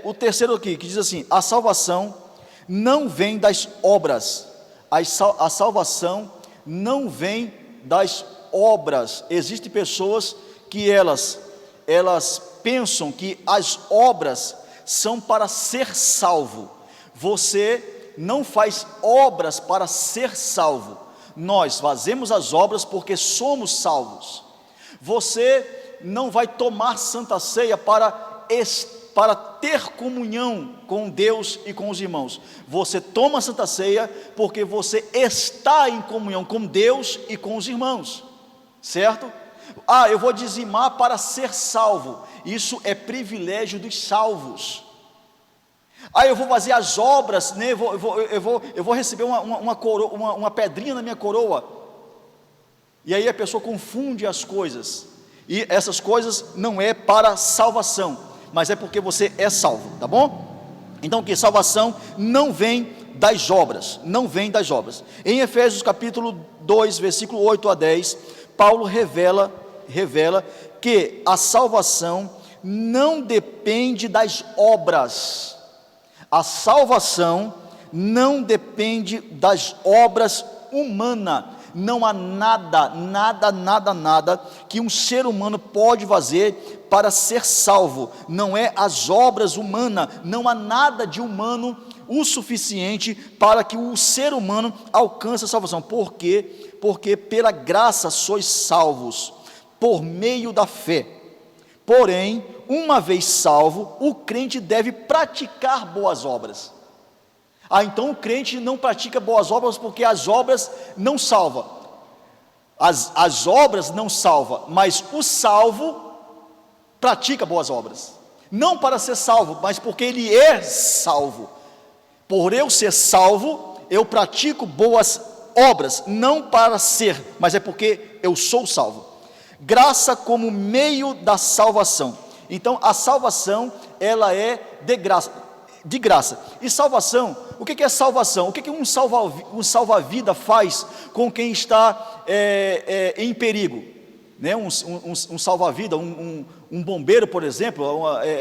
O terceiro aqui, que diz assim: a salvação não vem das obras, a salvação não vem das obras. Existem pessoas que elas pensam que as obras são para ser salvo. Você não faz obras para ser salvo, nós fazemos as obras porque somos salvos. Você não vai tomar Santa Ceia para ter comunhão com Deus e com os irmãos. Você toma a Santa Ceia porque você está em comunhão com Deus e com os irmãos, certo? Eu vou dizimar para ser salvo. Isso é privilégio dos salvos. Eu vou fazer as obras, né? eu vou receber uma pedrinha na minha coroa. E aí a pessoa confunde as coisas, e essas coisas não é para salvação, mas é porque você é salvo, tá bom? Então que salvação não vem das obras, não vem das obras. Em Efésios capítulo 2, versículo 8 a 10, Paulo revela que a salvação não depende das obras. A salvação não depende das obras humanas. Não há nada que um ser humano pode fazer para ser salvo. Não é as obras humanas, não há nada de humano o suficiente para que o ser humano alcance a salvação. Por quê? Porque pela graça sois salvos, por meio da fé. Porém, uma vez salvo, o crente deve praticar boas obras. Então o crente não pratica boas obras porque as obras não salvam. As obras não salvam, mas o salvo pratica boas obras. Não para ser salvo, mas porque ele é salvo. Por eu ser salvo, eu pratico boas obras, não para ser, mas é porque eu sou salvo. Graça como meio da salvação. Então a salvação, ela é de graça. E salvação, o que é salvação? O que um salva-vida faz com quem está em perigo? Né? Um salva-vida, um bombeiro, por exemplo,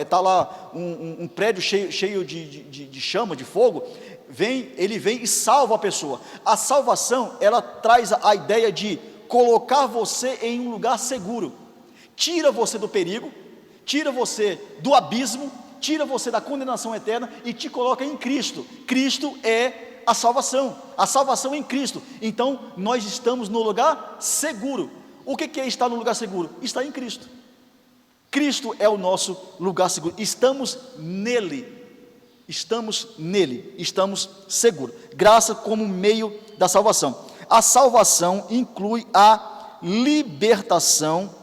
está lá um prédio cheio de chama, de fogo, ele vem e salva a pessoa. A salvação, ela traz a ideia de colocar você em um lugar seguro, tira você do perigo, tira você do abismo, tira você da condenação eterna e te coloca em Cristo. Cristo é a salvação em Cristo. Então nós estamos no lugar seguro. O que é estar no lugar seguro? Está em Cristo. Cristo é o nosso lugar seguro. Estamos nele, estamos seguros. Graça como meio da salvação. A salvação inclui a libertação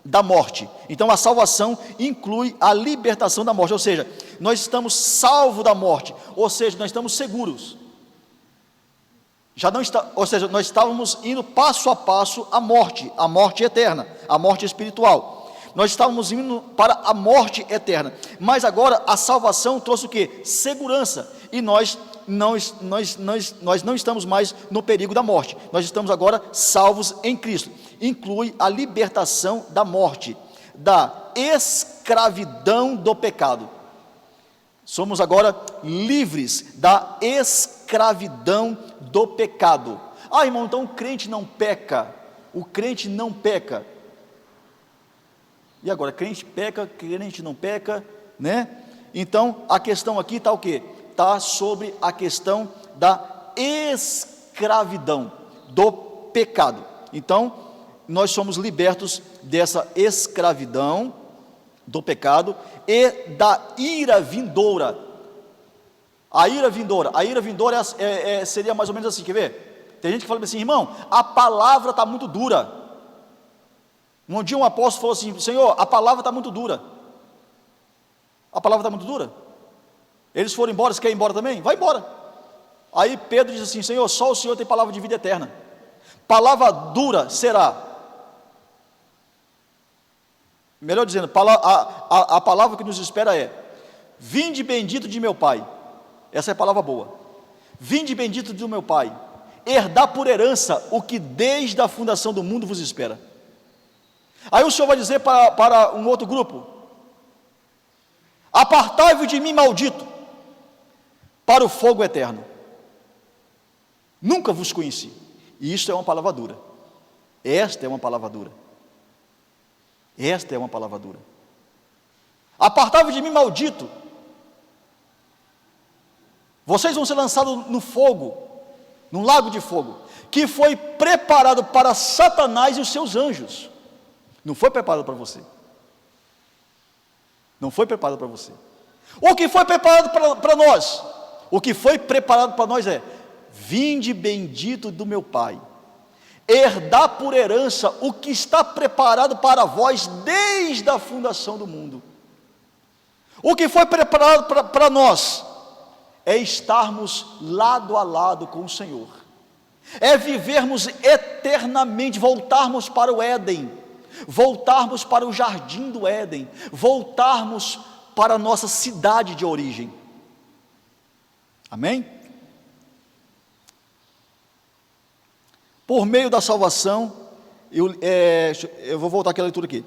da morte. Então a salvação inclui a libertação da morte, ou seja, nós estamos salvos da morte, ou seja, nós estamos seguros. Nós estávamos indo passo a passo à morte eterna, a morte espiritual. Nós estávamos indo para a morte eterna, mas agora a salvação trouxe o quê? Segurança, e nós não estamos mais no perigo da morte, nós estamos agora salvos em Cristo. Inclui a libertação da morte, da escravidão do pecado. Somos agora livres da escravidão do pecado. Irmão, então o crente não peca. E agora, crente peca, crente não peca, né? Então a questão aqui está o quê? Está sobre a questão da escravidão do pecado. Então nós somos libertos dessa escravidão do pecado e da ira vindoura. A ira vindoura seria mais ou menos assim, quer ver? Tem gente que fala assim: irmão, a palavra está muito dura. Um dia um apóstolo falou assim: Senhor, a palavra está muito dura. A palavra está muito dura? Eles foram embora, você quer ir embora também? Vai embora. Aí Pedro diz assim: Senhor, só o Senhor tem palavra de vida eterna. Palavra dura será melhor dizendo, a palavra que nos espera é: vinde bendito de meu Pai. Essa é a palavra boa. Vinde bendito do meu Pai, herdar por herança o que desde a fundação do mundo vos espera. Aí o Senhor vai dizer para um outro grupo: apartai-vos de mim, maldito, para o fogo eterno. Nunca vos conheci. E isto é uma palavra dura. Esta é uma palavra dura. Esta é uma palavra dura. Apartai-vos de mim, maldito. Vocês vão ser lançados no fogo, num lago de fogo, que foi preparado para Satanás e os seus anjos. Não foi preparado para você. Não foi preparado para você. O que foi preparado para nós? O que foi preparado para nós é: vinde bendito do meu Pai, herdar por herança o que está preparado para vós desde a fundação do mundo. O que foi preparado para nós é estarmos lado a lado com o Senhor, é vivermos eternamente, voltarmos para o Éden, voltarmos para o jardim do Éden, voltarmos para a nossa cidade de origem. Amém? Por meio da salvação, eu vou voltar aquela leitura aqui.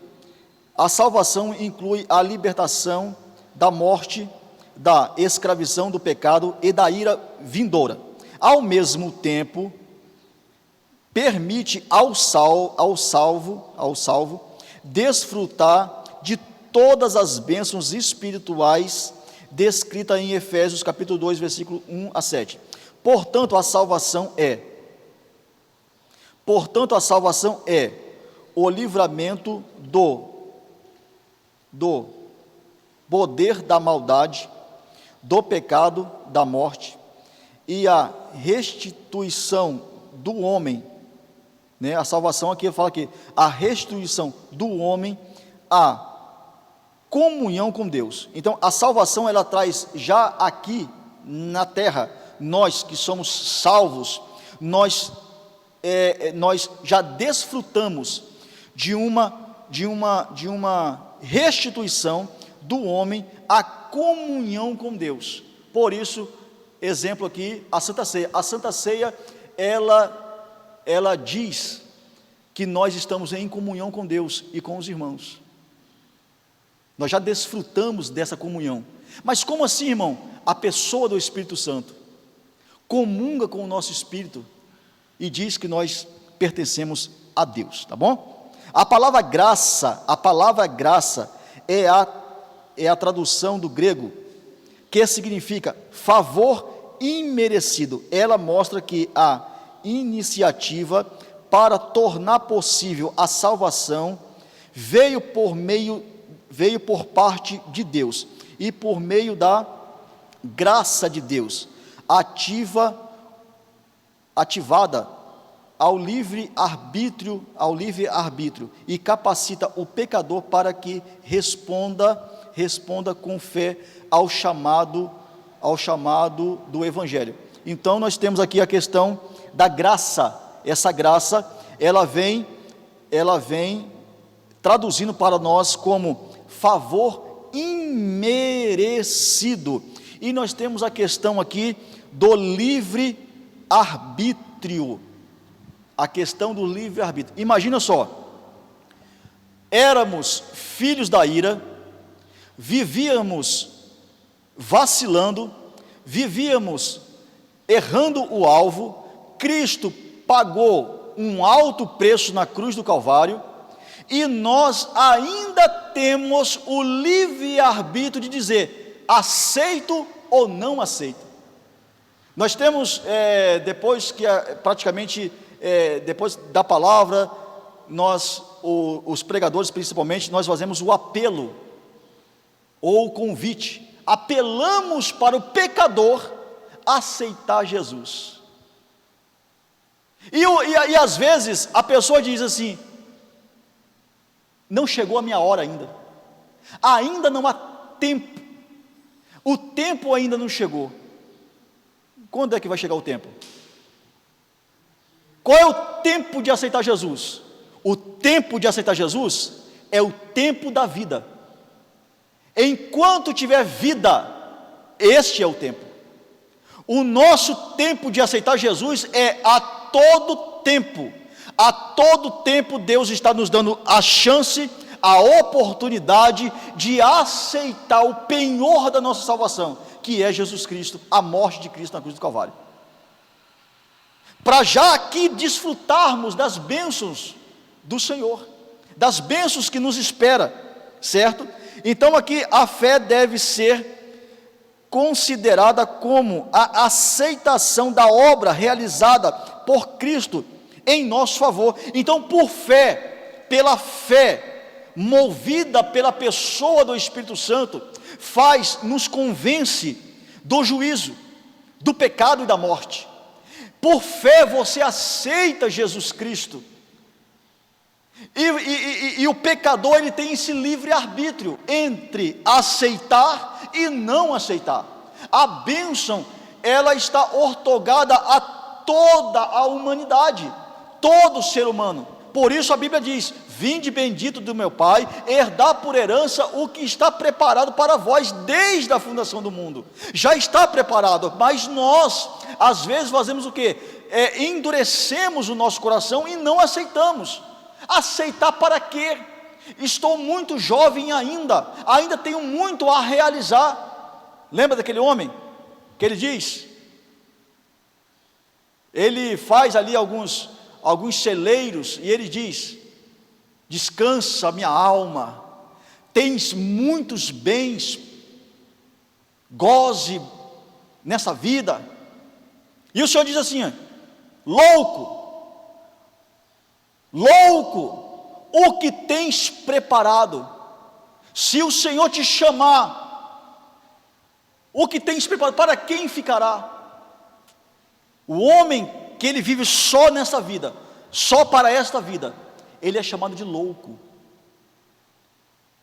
A salvação inclui a libertação da morte, da escravidão do pecado e da ira vindoura. Ao mesmo tempo, permite ao salvo desfrutar de todas as bênçãos espirituais descritas em Efésios capítulo 2, versículo 1 a 7. Portanto, a salvação é o livramento do poder da maldade, do pecado, da morte, e a restituição do homem, né? A salvação aqui fala que a restituição do homem à comunhão com Deus. Então a salvação ela traz já aqui na terra, nós que somos salvos, nós já desfrutamos de uma restituição do homem à comunhão com Deus. Por isso, exemplo aqui, a Santa Ceia. A Santa Ceia, ela diz que nós estamos em comunhão com Deus e com os irmãos. Nós já desfrutamos dessa comunhão. Mas como assim, irmão? A pessoa do Espírito Santo comunga com o nosso espírito e diz que nós pertencemos a Deus, tá bom? A palavra graça é a tradução do grego, que significa favor imerecido. Ela mostra que a iniciativa para tornar possível a salvação veio por parte de Deus e por meio da graça de Deus, ativada ao livre arbítrio e capacita o pecador para que responda com fé ao chamado do Evangelho. Então nós temos aqui a questão da graça. Essa graça, ela vem traduzindo para nós como favor imerecido. E nós temos a questão aqui do livre arbítrio. A questão do livre arbítrio. Imagina só, éramos filhos da ira, vivíamos vacilando, vivíamos errando o alvo. Cristo pagou um alto preço na cruz do Calvário, e nós ainda temos o livre-arbítrio de dizer, aceito ou não aceito. Nós temos, depois da palavra, os pregadores principalmente, nós fazemos o apelo, ou o convite, apelamos para o pecador aceitar Jesus. E às vezes a pessoa diz assim, não chegou a minha hora ainda não há tempo, o tempo ainda não chegou. Quando é que vai chegar o tempo? Qual é o tempo de aceitar Jesus? O tempo de aceitar Jesus é o tempo da vida. Enquanto tiver vida, este é o tempo. O nosso tempo de aceitar Jesus é a todo tempo. A todo tempo Deus está nos dando a chance, a oportunidade de aceitar o penhor da nossa salvação, que é Jesus Cristo, a morte de Cristo na cruz do Calvário. Para já aqui desfrutarmos das bênçãos do Senhor, das bênçãos que nos espera, certo? Então aqui a fé deve ser considerada como a aceitação da obra realizada por Cristo em nosso favor. Então, por fé, pela fé, movida pela pessoa do Espírito Santo, nos convence do juízo, do pecado e da morte. Por fé você aceita Jesus Cristo. E o pecador, ele tem esse livre-arbítrio entre aceitar e não aceitar. A bênção, ela está ortogada a toda a humanidade, todo ser humano. Por isso a Bíblia diz: vinde bendito do meu Pai, herdar por herança o que está preparado para vós desde a fundação do mundo. Já está preparado, mas nós, às vezes fazemos o quê? Endurecemos o nosso coração e não aceitamos. Aceitar para quê? Estou muito jovem ainda tenho muito a realizar. Lembra daquele homem que ele diz? Ele faz ali alguns celeiros e ele diz: descansa minha alma, tens muitos bens, goze nessa vida. E o Senhor diz assim: louco, o que tens preparado? Se o Senhor te chamar, o que tens preparado, para quem ficará? O homem que ele vive só nessa vida, só para esta vida, ele é chamado de louco.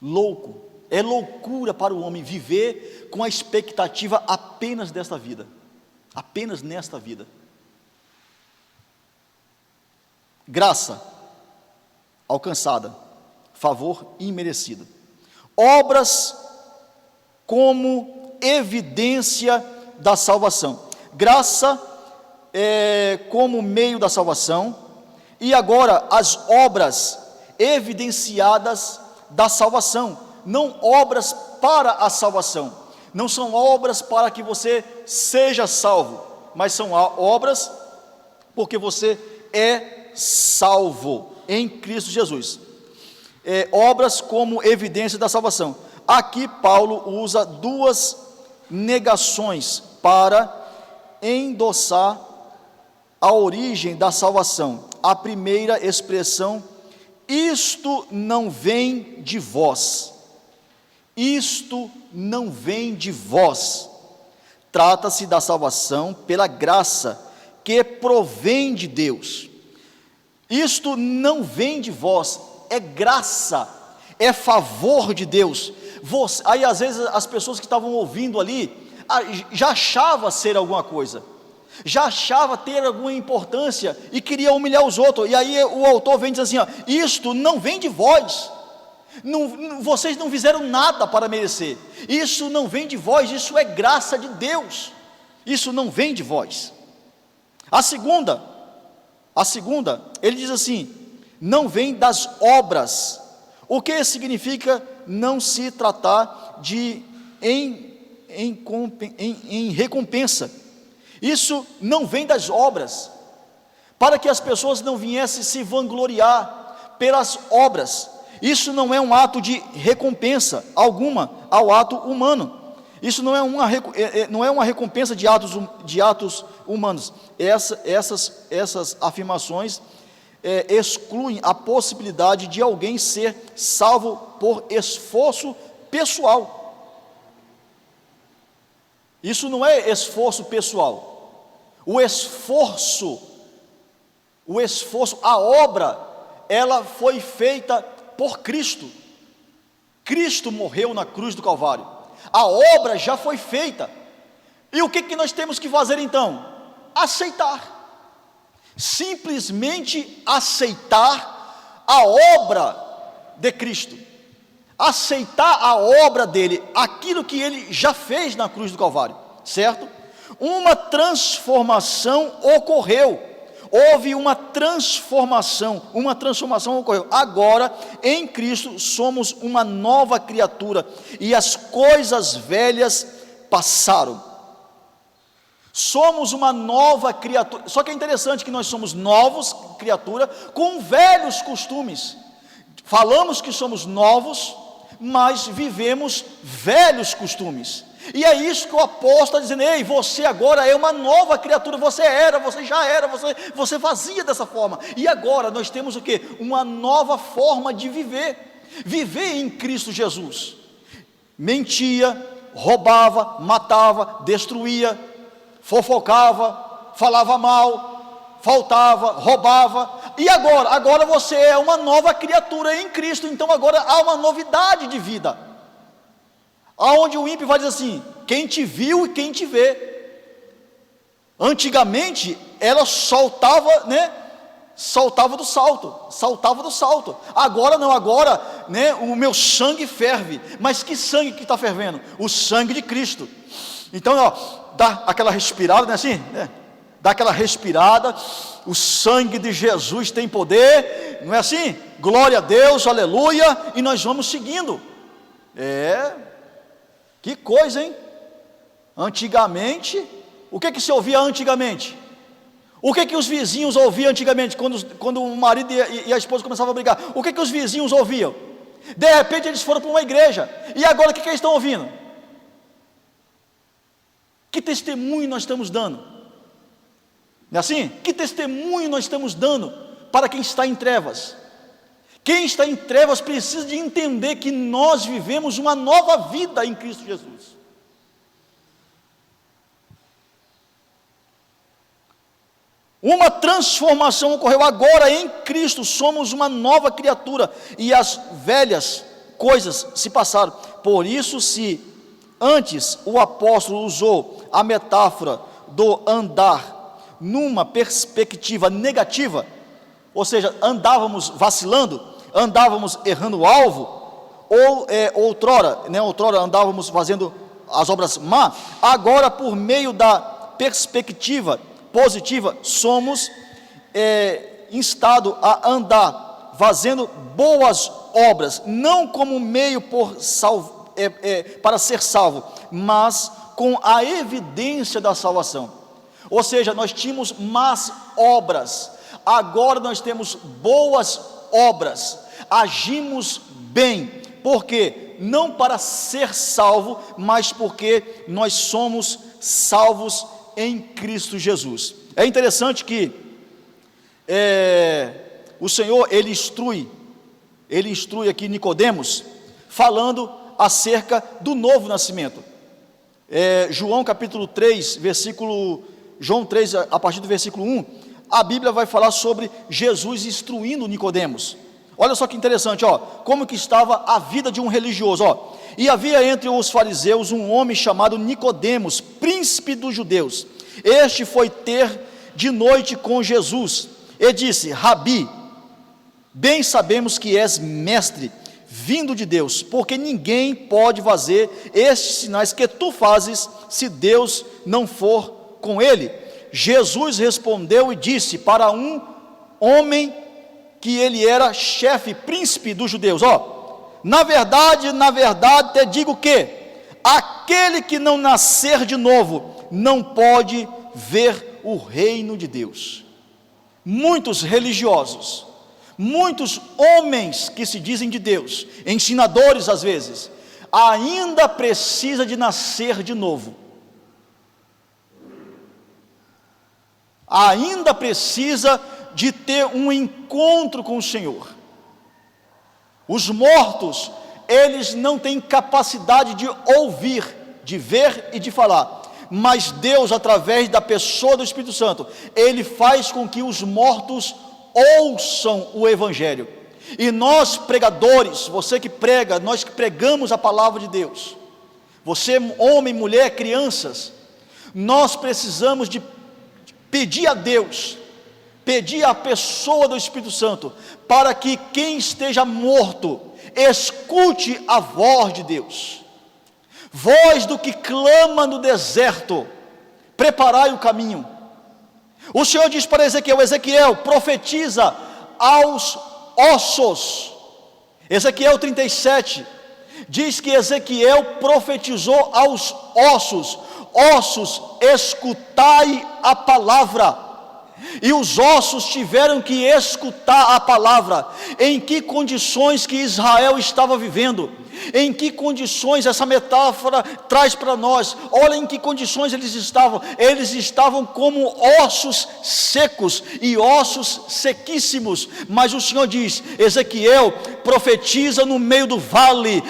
Louco, é loucura para o homem viver com a expectativa apenas desta vida, apenas nesta vida. Graça alcançada, favor imerecido. Obras como evidência da salvação. Graça como meio da salvação, e agora as obras evidenciadas da salvação, não obras para a salvação, não são obras para que você seja salvo, mas são obras porque você é salvo em Cristo Jesus. Obras como evidência da salvação. Aqui Paulo usa duas negações para endossar a origem da salvação. A primeira expressão: isto não vem de vós. Isto não vem de vós. Trata-se da salvação pela graça que provém de Deus. Isto não vem de vós, é graça, é favor de Deus. Aí às vezes as pessoas que estavam ouvindo ali já achava ser alguma coisa, já achava ter alguma importância e queria humilhar os outros. E aí o autor vem e diz assim: isto não vem de vós, vocês não fizeram nada para merecer, isso não vem de vós, isso é graça de Deus, isso não vem de vós. A segunda, ele diz assim: não vem das obras. O que significa não se tratar de em recompensa? Isso não vem das obras, para que as pessoas não viessem se vangloriar pelas obras. Isso não é um ato de recompensa alguma ao ato humano. Isso não é uma recompensa de atos humanos. Essas afirmações excluem a possibilidade de alguém ser salvo por esforço pessoal. Isso não é esforço pessoal. O esforço, a obra, ela foi feita por Cristo. Cristo morreu na cruz do Calvário. A obra já foi feita. E o que nós temos que fazer então? Aceitar. Simplesmente aceitar a obra de Cristo, aceitar a obra dele, aquilo que ele já fez na cruz do Calvário, certo? Uma transformação ocorreu, houve uma transformação ocorreu. Agora, em Cristo, somos uma nova criatura, e as coisas velhas passaram. Somos uma nova criatura, só que é interessante que nós somos novos criatura, com velhos costumes. Falamos que somos novos, mas vivemos velhos costumes. E é isso que o apóstolo está dizendo: ei, você agora é uma nova criatura, você já era, você fazia dessa forma, e agora nós temos o quê? Uma nova forma de viver em Cristo Jesus. Mentia, roubava, matava, destruía, fofocava, falava mal, faltava, roubava, e agora você é uma nova criatura em Cristo. Então agora há uma novidade de vida, aonde o ímpio vai dizer assim: quem te viu e quem te vê. Antigamente ela saltava do salto, agora não, agora o meu sangue ferve. Mas que sangue que está fervendo? O sangue de Cristo. Então dá aquela respirada, dá aquela respirada, o sangue de Jesus tem poder, não é assim? Glória a Deus, aleluia, e nós vamos seguindo. Que coisa, hein? Antigamente, o que se ouvia antigamente? O que os vizinhos ouviam antigamente, quando o marido e a esposa começavam a brigar? O que os vizinhos ouviam? De repente eles foram para uma igreja, e agora o que eles estão ouvindo? Que testemunho nós estamos dando? Não é assim? Que testemunho nós estamos dando para quem está em trevas? Quem está em trevas precisa de entender que nós vivemos uma nova vida em Cristo Jesus. Uma transformação ocorreu agora em Cristo, somos uma nova criatura, e as velhas coisas se passaram. Por isso, se antes o apóstolo usou a metáfora do andar numa perspectiva negativa, ou seja, andávamos vacilando, andávamos errando o alvo, ou outrora andávamos fazendo as obras má, agora por meio da perspectiva positiva, somos instados a andar fazendo boas obras, não como meio para ser salvo, mas com a evidência da salvação. Ou seja, nós tínhamos más obras, agora nós temos boas obras, agimos bem, porque não para ser salvo, mas porque nós somos salvos em Cristo Jesus. É interessante que o Senhor, ele instrui aqui Nicodemos, falando acerca do novo nascimento. João capítulo 3, João 3, a partir do versículo 1, a Bíblia vai falar sobre Jesus instruindo Nicodemos. Olha só que interessante, como que estava a vida de um religioso. E havia entre os fariseus um homem chamado Nicodemos, príncipe dos judeus. Este foi ter de noite com Jesus e disse: Rabi, bem sabemos que és mestre, vindo de Deus, porque ninguém pode fazer estes sinais que tu fazes, se Deus não for com ele. Jesus respondeu e disse para um homem que ele era chefe, príncipe dos judeus: na verdade, te digo que aquele que não nascer de novo, não pode ver o reino de Deus. Muitos religiosos, muitos homens que se dizem de Deus, ensinadores às vezes, ainda precisa de nascer de novo, ainda precisa de ter um encontro com o Senhor. Os mortos, eles não têm capacidade de ouvir, de ver e de falar, mas Deus, através da pessoa do Espírito Santo, ele faz com que os mortos ouçam o Evangelho. E nós pregadores, você que prega, nós que pregamos a palavra de Deus, você homem, mulher, crianças, nós precisamos de pedir a Deus, pedir à pessoa do Espírito Santo, para que quem esteja morto, escute a voz de Deus, voz do que clama no deserto, preparai o caminho. O Senhor diz para Ezequiel, profetiza aos ossos. Ezequiel 37, diz que Ezequiel profetizou aos ossos: ossos, escutai a palavra. E os ossos tiveram que escutar a palavra. Em que condições que Israel estava vivendo? Em que condições essa metáfora traz para nós? Olha em que condições eles estavam. Eles estavam como ossos secos e ossos sequíssimos. Mas o Senhor diz: Ezequiel, profetiza no meio do vale,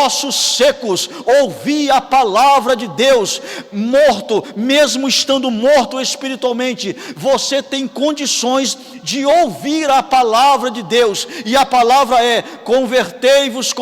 ossos secos, ouvi a palavra de Deus. Morto, mesmo estando morto espiritualmente, você tem condições de ouvir a palavra de Deus, e a palavra é: convertei-vos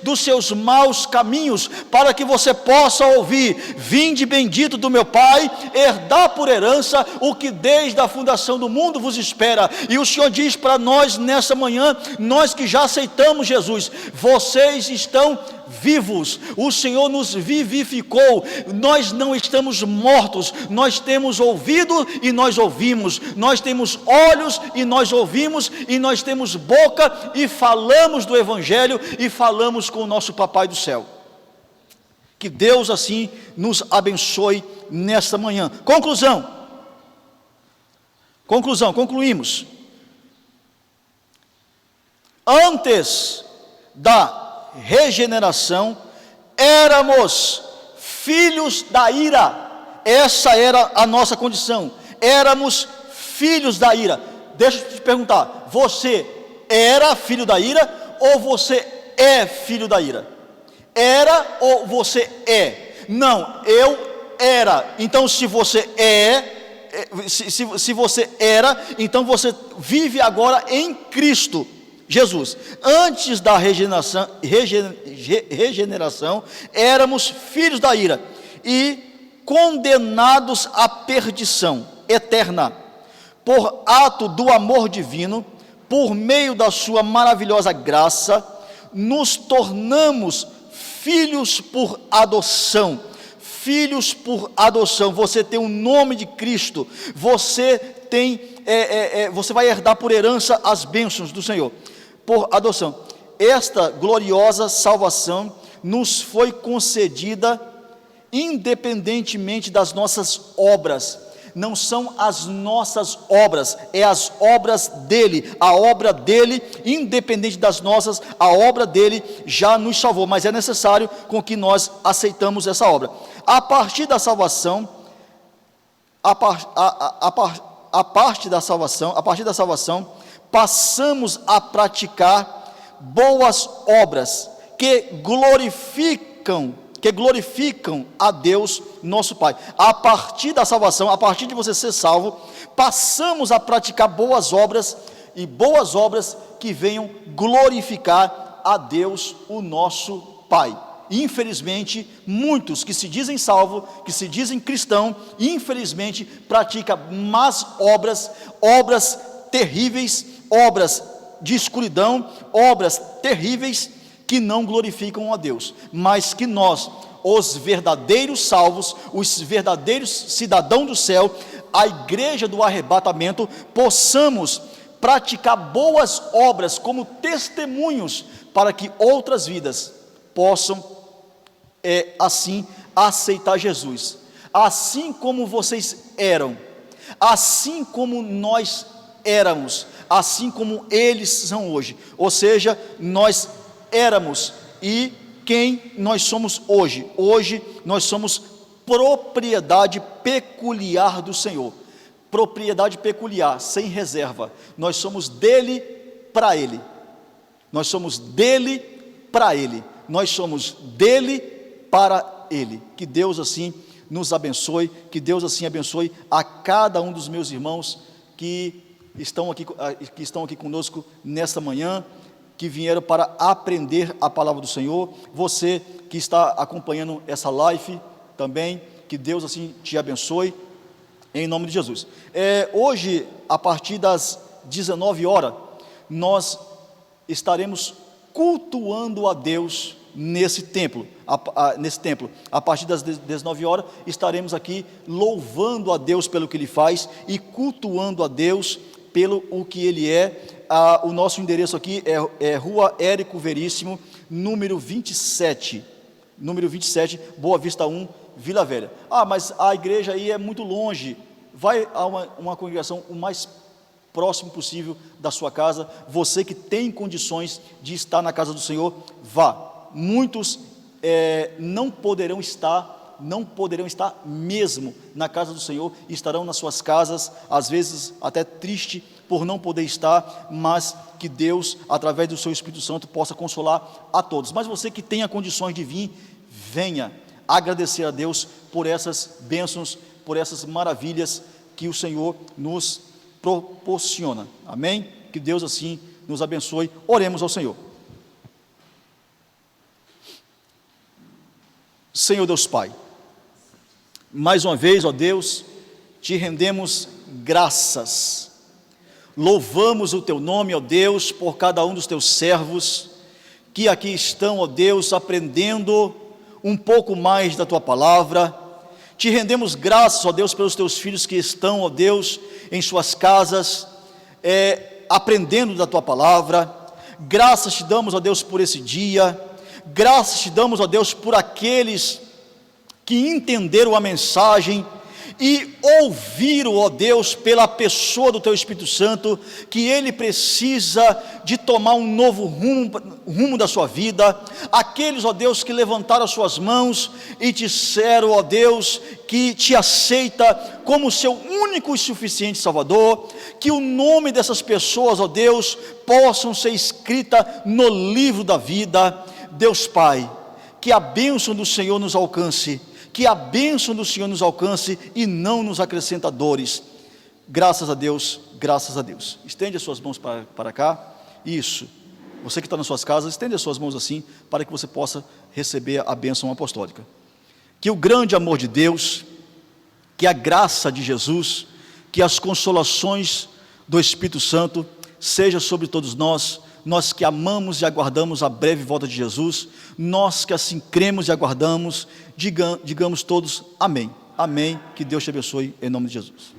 dos seus maus caminhos, para que você possa ouvir: vinde bendito do meu Pai, herdar por herança o que desde a fundação do mundo vos espera. E o Senhor diz para nós nessa manhã, nós que já aceitamos Jesus: vocês estão vivos, o Senhor nos vivificou, nós não estamos mortos, nós temos ouvido e nós ouvimos, nós temos olhos e nós ouvimos, e nós temos boca e falamos do Evangelho, e falamos com o nosso Papai do céu. Que Deus assim nos abençoe nesta manhã. Concluímos. Antes da regeneração, éramos filhos da ira. Essa era a nossa condição, éramos filhos da ira. Deixa eu te perguntar: você era filho da ira, ou você é filho da ira? Era ou você é? Não, eu era. Então se você se você era, então você vive agora em Cristo Jesus. Antes da regeneração, éramos filhos da ira e condenados à perdição eterna. Por ato do amor divino, por meio da sua maravilhosa graça, nos tornamos filhos por adoção. Filhos por adoção. Você tem o nome de Cristo, você vai herdar por herança as bênçãos do Senhor, por adoção. Esta gloriosa salvação nos foi concedida independentemente das nossas obras. Não são as nossas obras, é as obras dele. A obra dele, independente das nossas, a obra dele já nos salvou, mas é necessário com que nós aceitamos essa obra. A partir da salvação, a partir da salvação, passamos a praticar boas obras que glorificam a Deus, nosso Pai. A partir da salvação, a partir de você ser salvo, passamos a praticar boas obras, e boas obras que venham glorificar a Deus, o nosso Pai. Infelizmente, muitos que se dizem salvos, que se dizem cristão, infelizmente praticam más obras, obras terríveis, obras de escuridão, obras terríveis, que não glorificam a Deus, mas que nós, os verdadeiros salvos, os verdadeiros cidadãos do céu, a igreja do arrebatamento, possamos praticar boas obras como testemunhos, para que outras vidas possam assim aceitar Jesus. Assim como vocês eram, assim como nós éramos, assim como eles são hoje, ou seja, nós éramos e quem nós somos hoje. Hoje nós somos propriedade peculiar do Senhor, propriedade peculiar, sem reserva. Nós somos dele para ele, nós somos dele para ele, nós somos dele para ele. Que Deus assim nos abençoe, que Deus assim abençoe a cada um dos meus irmãos que estão aqui conosco nesta manhã, que vieram para aprender a palavra do Senhor. Você que está acompanhando essa live também, que Deus assim te abençoe, em nome de Jesus. Hoje, a partir das 19 horas, nós estaremos cultuando a Deus nesse templo. A partir das 19 horas, estaremos aqui louvando a Deus pelo que Ele faz e cultuando a Deus pelo o que Ele é. O nosso endereço aqui é Rua Érico Veríssimo, número 27, Boa Vista 1, Vila Velha. Mas a igreja aí é muito longe. Vai a uma congregação o mais próximo possível da sua casa. Você que tem condições de estar na casa do Senhor, vá. Muitos não poderão estar mesmo na casa do Senhor, estarão nas suas casas, às vezes até triste por não poder estar, mas que Deus, através do seu Espírito Santo, possa consolar a todos. Mas você que tenha condições de vir, venha agradecer a Deus por essas bênçãos, por essas maravilhas que o Senhor nos proporciona. Amém? Que Deus assim nos abençoe. Oremos ao Senhor. Senhor Deus Pai, mais uma vez, ó Deus, te rendemos graças, louvamos o teu nome, ó Deus, por cada um dos teus servos, que aqui estão, ó Deus, aprendendo um pouco mais da tua palavra. Te rendemos graças, ó Deus, pelos teus filhos que estão, ó Deus, em suas casas, aprendendo da tua palavra. Graças te damos, ó Deus, por esse dia. Graças te damos, ó Deus, por aqueles que entenderam a mensagem e ouviram, ó Deus, pela pessoa do teu Espírito Santo, que ele precisa de tomar um novo rumo da sua vida. Aqueles, ó Deus, que levantaram as suas mãos e disseram, ó Deus, que te aceita como seu único e suficiente Salvador, que o nome dessas pessoas, ó Deus, possam ser escritas no livro da vida. Deus Pai, que a bênção do Senhor nos alcance, e não nos acrescenta dores. Graças a Deus, graças a Deus. Estende as suas mãos para cá. Isso. Você que está nas suas casas, estende as suas mãos assim, para que você possa receber a bênção apostólica. Que o grande amor de Deus, que a graça de Jesus, que as consolações do Espírito Santo seja sobre todos nós que amamos e aguardamos a breve volta de Jesus, nós que assim cremos e aguardamos, digamos todos amém. Amém, que Deus te abençoe em nome de Jesus.